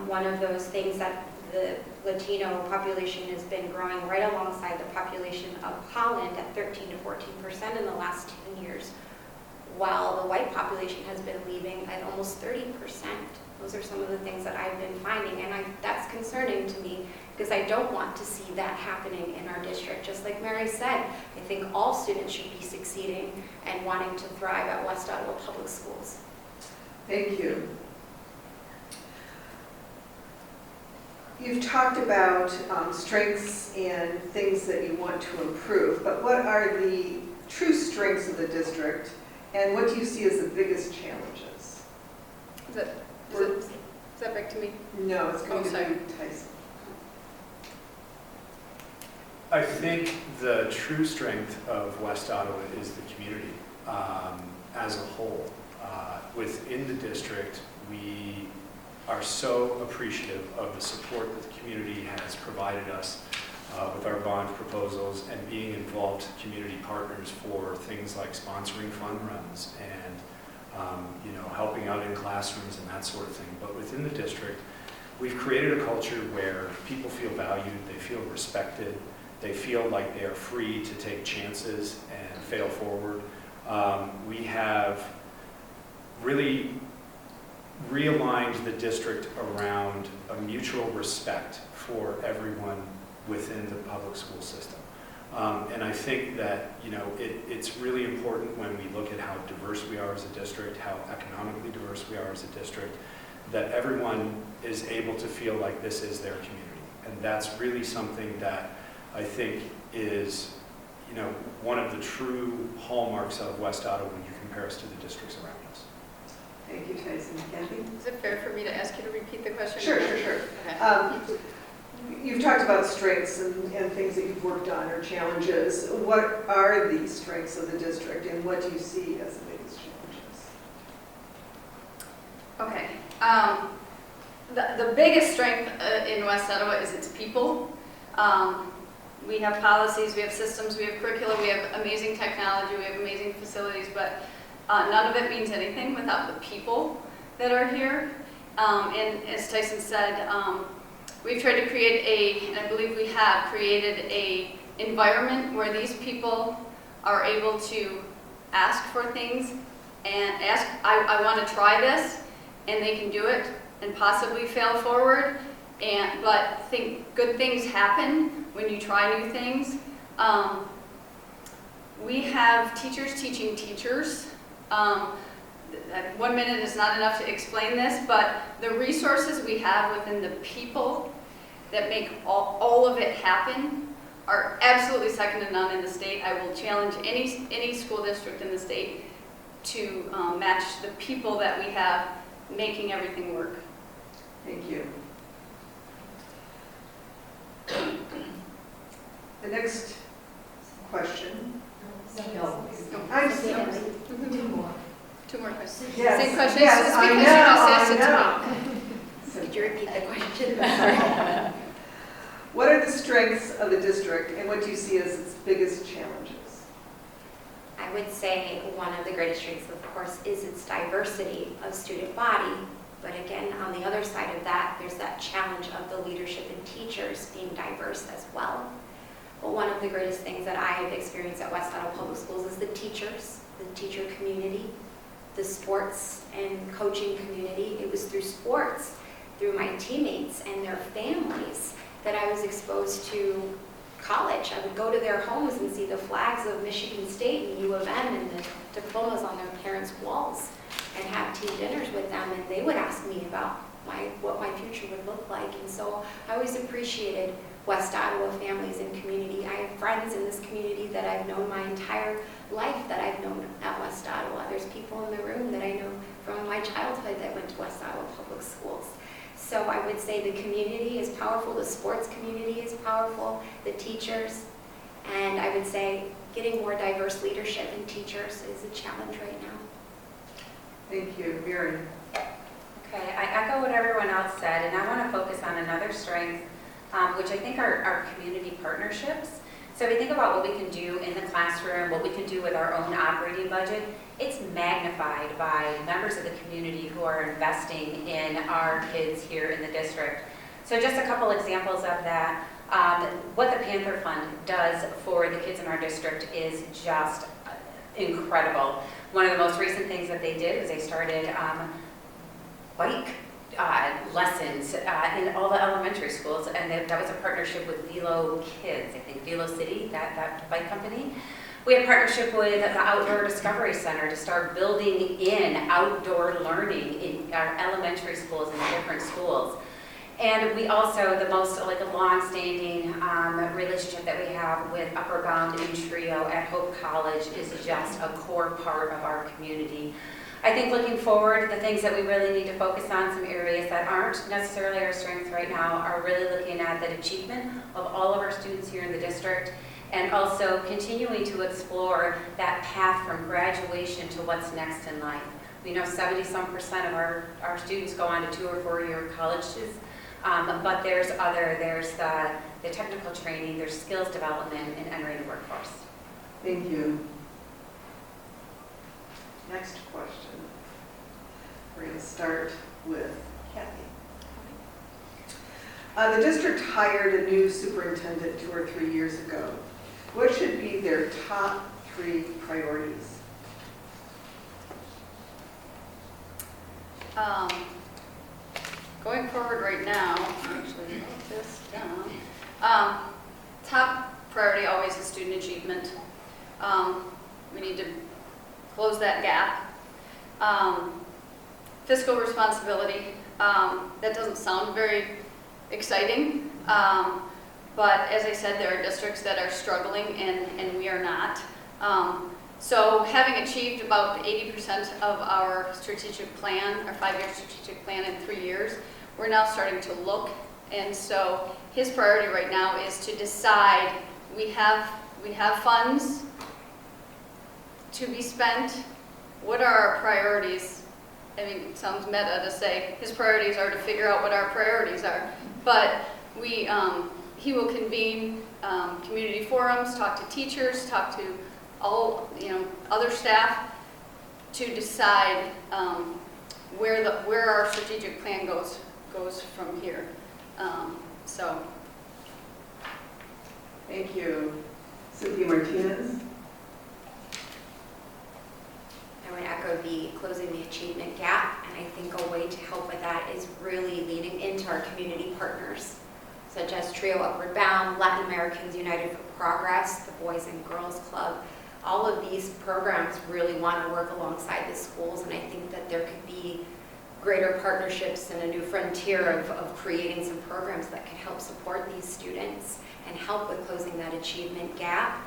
[SPEAKER 4] One of those things that the Latino population has been growing right alongside the population of Holland at 13 to 14% in the last 10 years, while the white population has been leaving at almost 30%. Those are some of the things that I've been finding, and that's concerning to me because I don't want to see that happening in our district. Just like Mary said, I think all students should be succeeding and wanting to thrive at West Ottawa Public Schools.
[SPEAKER 2] Thank you. You've talked about strengths and things that you want to improve, but what are the true strengths of the district, and what do you see as the biggest challenges?
[SPEAKER 3] Is that back to me?
[SPEAKER 2] No, it's going to
[SPEAKER 3] sorry.
[SPEAKER 2] be Tyson.
[SPEAKER 6] I think the true strength of West Ottawa is the community as a whole. Within the district, we are so appreciative of the support that the community has provided us with our bond proposals and being involved community partners for things like sponsoring fun runs and helping out in classrooms and that sort of thing. But within the district, we've created a culture where people feel valued, they feel respected, they feel like they are free to take chances and fail forward. We have really realigned the district around a mutual respect for everyone within the public school system. And I think that it's really important when we look at how diverse we are as a district, how economically diverse we are as a district, that everyone is able to feel like this is their community. And that's really something that I think is one of the true hallmarks of West Ottawa when you compare us to the districts around us.
[SPEAKER 2] Thank you, Tyson. Kathy?
[SPEAKER 3] Is it fair for me to ask you to repeat the question?
[SPEAKER 2] Sure.
[SPEAKER 3] Okay.
[SPEAKER 2] You've talked about strengths and things that you've worked on or challenges. What are the strengths of the district and what do you see as the biggest challenges?
[SPEAKER 3] Okay. The biggest strength in West Ottawa is its people. We have policies, we have systems, we have curricula, we have amazing technology, we have amazing facilities, but none of it means anything without the people that are here. And as Tyson said, we've tried to create and I believe we have created a environment where these people are able to ask for things and ask, I want to try this, and they can do it and possibly fail forward, but think good things happen when you try new things. We have teachers teaching teachers. 1 minute is not enough to explain this, but the resources we have within the people that make all of it happen are absolutely second to none in the state. I will challenge any school district in the state to match the people that we have making everything work.
[SPEAKER 2] Thank you. The next question. I'm sorry.
[SPEAKER 3] Two more questions.
[SPEAKER 2] Yes,
[SPEAKER 3] Same question.
[SPEAKER 2] yes,
[SPEAKER 3] It's
[SPEAKER 2] I
[SPEAKER 3] because
[SPEAKER 2] know,
[SPEAKER 3] you just asked
[SPEAKER 2] I
[SPEAKER 3] it to me.
[SPEAKER 2] know.
[SPEAKER 4] Could you repeat the question?
[SPEAKER 2] What are the strengths of the district and what do you see as its biggest challenges?
[SPEAKER 4] I would say one of the greatest strengths, of course, is its diversity of student body. But again, on the other side of that, there's that challenge of the leadership and teachers being diverse as well. But one of the greatest things that I have experienced at West Ottawa Public Schools is the teachers, the teacher community, the sports and coaching community. It was through sports, through my teammates and their families, that I was exposed to college. I would go to their homes and see the flags of Michigan State and U of M and the diplomas on their parents' walls and have team dinners with them, and they would ask me about what my future would look like. And so I always appreciated West Ottawa families and community. I have friends in this community that I've known my entire life that I've known at West Ottawa. There's people in the room that I know from my childhood that went to West Ottawa Public Schools. So I would say the community is powerful, the sports community is powerful, the teachers, and I would say getting more diverse leadership in teachers is a challenge right now.
[SPEAKER 2] Thank you. Mary?
[SPEAKER 5] Okay, I echo what everyone else said, and I want to focus on another strength, which I think are community partnerships. So we think about what we can do in the classroom, what we can do with our own operating budget. It's magnified by members of the community who are investing in our kids here in the district. So just a couple examples of that. What the Panther Fund does for the kids in our district is just incredible. One of the most recent things that they did was they started bike lessons in all the elementary schools, and that was a partnership with Velo Kids, I think Velo City, that bike company. We have partnership with the Outdoor Discovery Center to start building in outdoor learning in our elementary schools and different schools. And we also, the most like a long-standing relationship that we have with Upper Bound and Trio at Hope College is just a core part of our community. I think looking forward, the things that we really need to focus on, some areas that aren't necessarily our strengths right now, are really looking at the achievement of all of our students here in the district, and also continuing to explore that path from graduation to what's next in life. We know 70-some% of our students go on to 2 or 4-year colleges, but there's the technical training, there's skills development, and entering the workforce.
[SPEAKER 2] Thank you. Next question. We're going to start with Cathy. The district hired a new superintendent 2 or 3 years ago. What should be their top 3 priorities?
[SPEAKER 3] Going forward right now, actually wrote this down. Top priority always is student achievement. We need to close that gap. Fiscal responsibility. That doesn't sound very exciting, but as I said, there are districts that are struggling and we are not. So having achieved about 80% of our strategic plan, our 5-year strategic plan in 3 years, we're now starting to look. And so his priority right now is to decide, we have funds to be spent. What are our priorities? I mean, it sounds meta to say his priorities are to figure out what our priorities are. But he will convene community forums, talk to teachers, talk to all other staff to decide where our strategic plan goes from here. So.
[SPEAKER 2] Thank you. Cynthia Martinez.
[SPEAKER 4] I would echo the closing the achievement gap, and I think a way to help with that is really leaning into our community partners, such as Trio Upward Bound, Latin Americans United for Progress, the Boys and Girls Club. All of these programs really want to work alongside the schools, and I think that there could be greater partnerships and a new frontier of creating some programs that can help support these students and help with closing that achievement gap,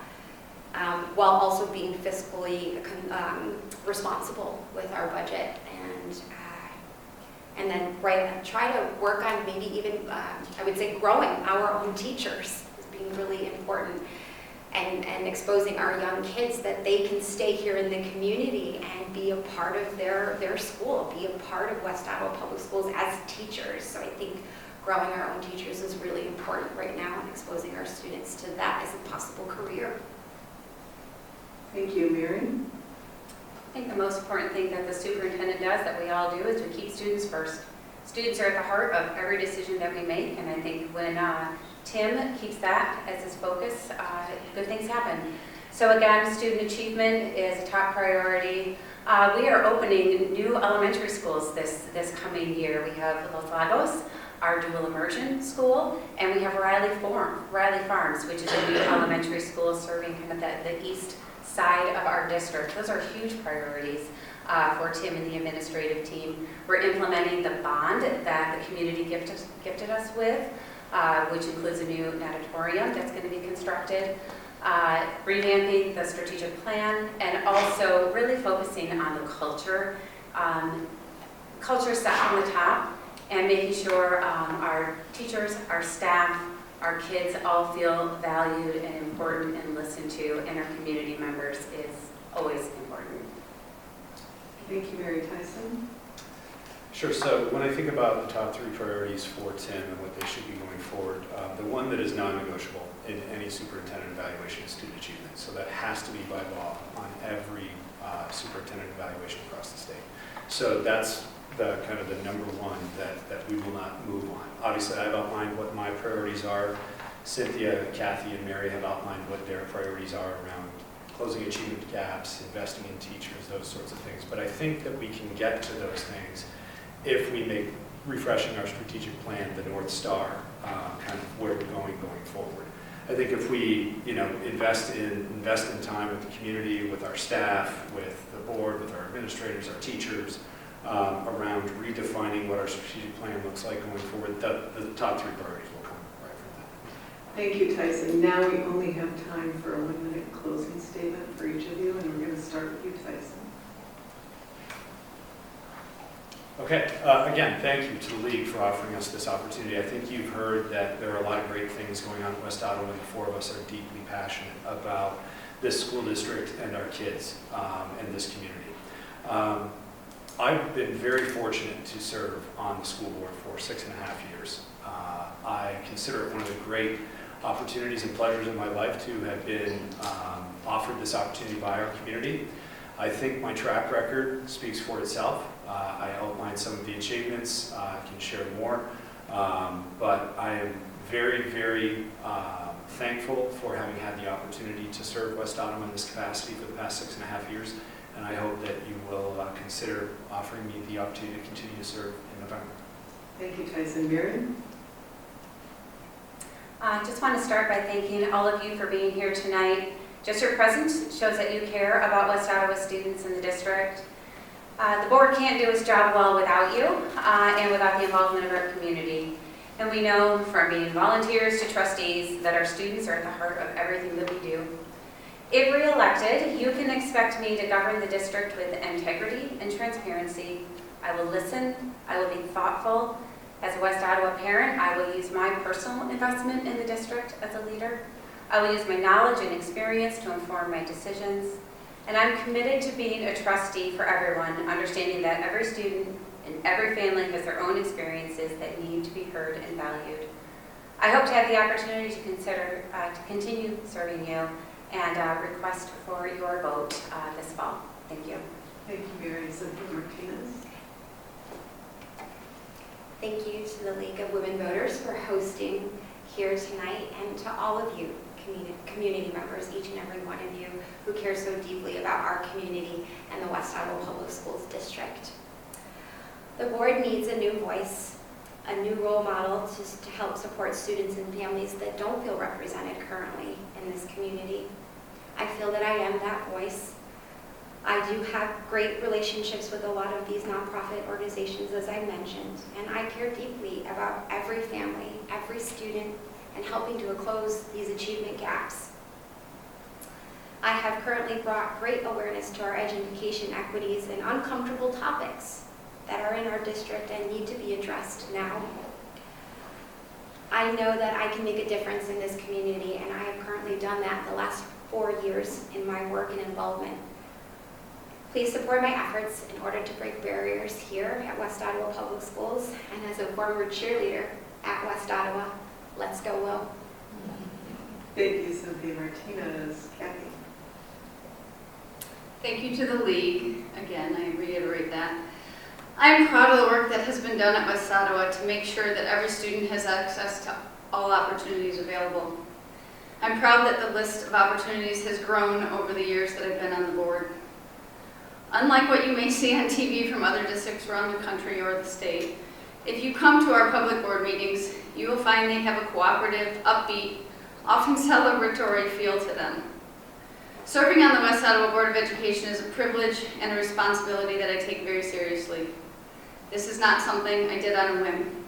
[SPEAKER 4] while also being fiscally responsible with our budget, and then try to work on maybe even, I would say, growing our own teachers is being really important, and exposing our young kids that they can stay here in the community and be a part of their school, be a part of West Ottawa Public Schools as teachers. So I think growing our own teachers is really important right now, and exposing our students to that as a possible career.
[SPEAKER 2] Thank you, Mary.
[SPEAKER 5] I think the most important thing that the superintendent does, that we all do, is to keep students first. Students are at the heart of every decision that we make, and I think when Tim keeps that as his focus, good things happen. So again, student achievement is a top priority. We are opening new elementary schools this coming year. We have Los Lagos, our dual immersion school, and we have Riley Farms, which is a new elementary school serving kind of the east side of our district. Those are huge priorities for Tim and the administrative team. We're implementing the bond that the community gifted us with, which includes a new natatorium that's going to be constructed, revamping the strategic plan, and also really focusing on the culture set from the top, and making sure our teachers, our staff, our kids all feel valued and important and listened to, and our community members is always important.
[SPEAKER 2] Thank you, Mary. Tyson.
[SPEAKER 6] Sure. So when I think about the top 3 priorities for Tim and what they should be going forward, the one that is non-negotiable in any superintendent evaluation is student achievement. So that has to be by law on every superintendent evaluation across the state. So that's the kind of the number one that we will not move on. Obviously, I've outlined what my priorities are. Cynthia, Cathy, and Mary have outlined what their priorities are around closing achievement gaps, investing in teachers, those sorts of things. But I think that we can get to those things if we make refreshing our strategic plan the North Star, kind of where we're going forward. I think if we, invest in time with the community, with our staff, with the board, with our administrators, our teachers, around redefining what our strategic plan looks like going forward, the top 3 priorities will come right from that.
[SPEAKER 2] Thank you, Tyson. Now we only have time for a 1-minute closing statement for each of you, and we're going to start with you, Tyson.
[SPEAKER 6] Okay, again, thank you to the League for offering us this opportunity. I think you've heard that there are a lot of great things going on in West Ottawa, and the 4 of us are deeply passionate about this school district and our kids and this community. I've been very fortunate to serve on the school board for 6.5 years. I consider it one of the great opportunities and pleasures in my life to have been offered this opportunity by our community. I think my track record speaks for itself. I outlined some of the achievements. I can share more. But I am very, very thankful for having had the opportunity to serve West Ottawa in this capacity for the past 6.5 years. And I hope that you will consider offering me the opportunity to continue to serve in November.
[SPEAKER 2] Thank you, Tyson. Miriam?
[SPEAKER 5] I just want to start by thanking all of you for being here tonight. Just your presence shows that you care about West Ottawa students in the district. The board can't do its job well without you and without the involvement of our community. And we know from being volunteers to trustees that our students are at the heart of everything that we do. If re-elected, you can expect me to govern the district with integrity and transparency. I will listen, I will be thoughtful. As a West Ottawa parent, I will use my personal investment in the district as a leader. I will use my knowledge and experience to inform my decisions. And I'm committed to being a trustee for everyone, understanding that every student and every family has their own experiences that need to be heard and valued. I hope to have the opportunity to consider to continue serving you and request for your vote this fall. Thank you.
[SPEAKER 2] Thank you, Mary. Cynthia Martinez?
[SPEAKER 4] Thank you to the League of Women Voters for hosting here tonight, and to all of you, community members, each and every one of you who care so deeply about our community and the West Ottawa Public Schools District. The board needs a new voice, a new role model to help support students and families that don't feel represented currently in this community. I feel that I am that voice. I do have great relationships with a lot of these nonprofit organizations, as I mentioned, and I care deeply about every family, every student, and helping to close these achievement gaps. I have currently brought great awareness to our education equities and uncomfortable topics that are in our district and need to be addressed now. I know that I can make a difference in this community, and I have currently done that the last 4 years in my work and involvement. Please support my efforts in order to break barriers here at West Ottawa Public Schools, and as a former cheerleader at West Ottawa, let's go Will.
[SPEAKER 2] Thank you, Cynthia Martinez. Cathy?
[SPEAKER 3] Thank you to the League. Again, I reiterate that. I am proud of the work that has been done at West Ottawa to make sure that every student has access to all opportunities available. I'm proud that the list of opportunities has grown over the years that I've been on the board. Unlike what you may see on TV from other districts around the country or the state, if you come to our public board meetings, you will find they have a cooperative, upbeat, often celebratory feel to them. Serving on the West Ottawa Board of Education is a privilege and a responsibility that I take very seriously. This is not something I did on a whim.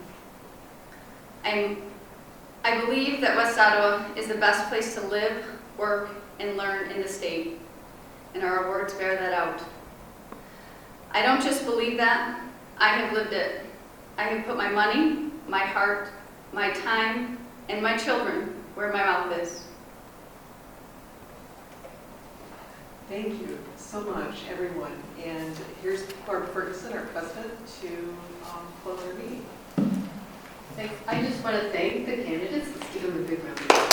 [SPEAKER 3] I believe that West Ottawa is the best place to live, work, and learn in the state, and our awards bear that out. I don't just believe that, I have lived it. I have put my money, my heart, my time, and my children where my mouth is.
[SPEAKER 2] Thank you so much, everyone. And here's Barb Ferguson, our president, to close our meeting.
[SPEAKER 1] I just want to thank the candidates. Let's give them a big round of applause.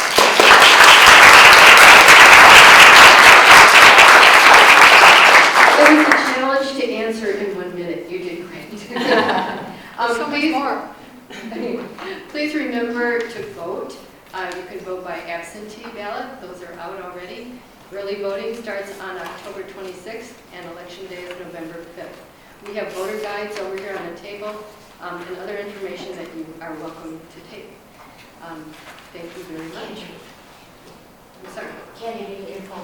[SPEAKER 1] It was a challenge to answer in 1 minute. You did great.
[SPEAKER 3] So much more.
[SPEAKER 1] Please remember to vote. You can vote by absentee ballot. Those are out already. Early voting starts on October 26th, and Election Day is November 5th. We have voter guides over here on the table and other information that you are welcome to take. Thank you very much. I'm sorry.
[SPEAKER 4] Candidate info.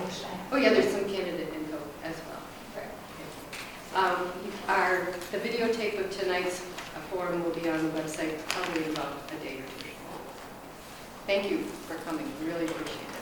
[SPEAKER 1] Oh yeah, there's some candidate info as well. The videotape of tonight's forum will be on the website probably in about a day or two. Thank you for coming. Really appreciate it.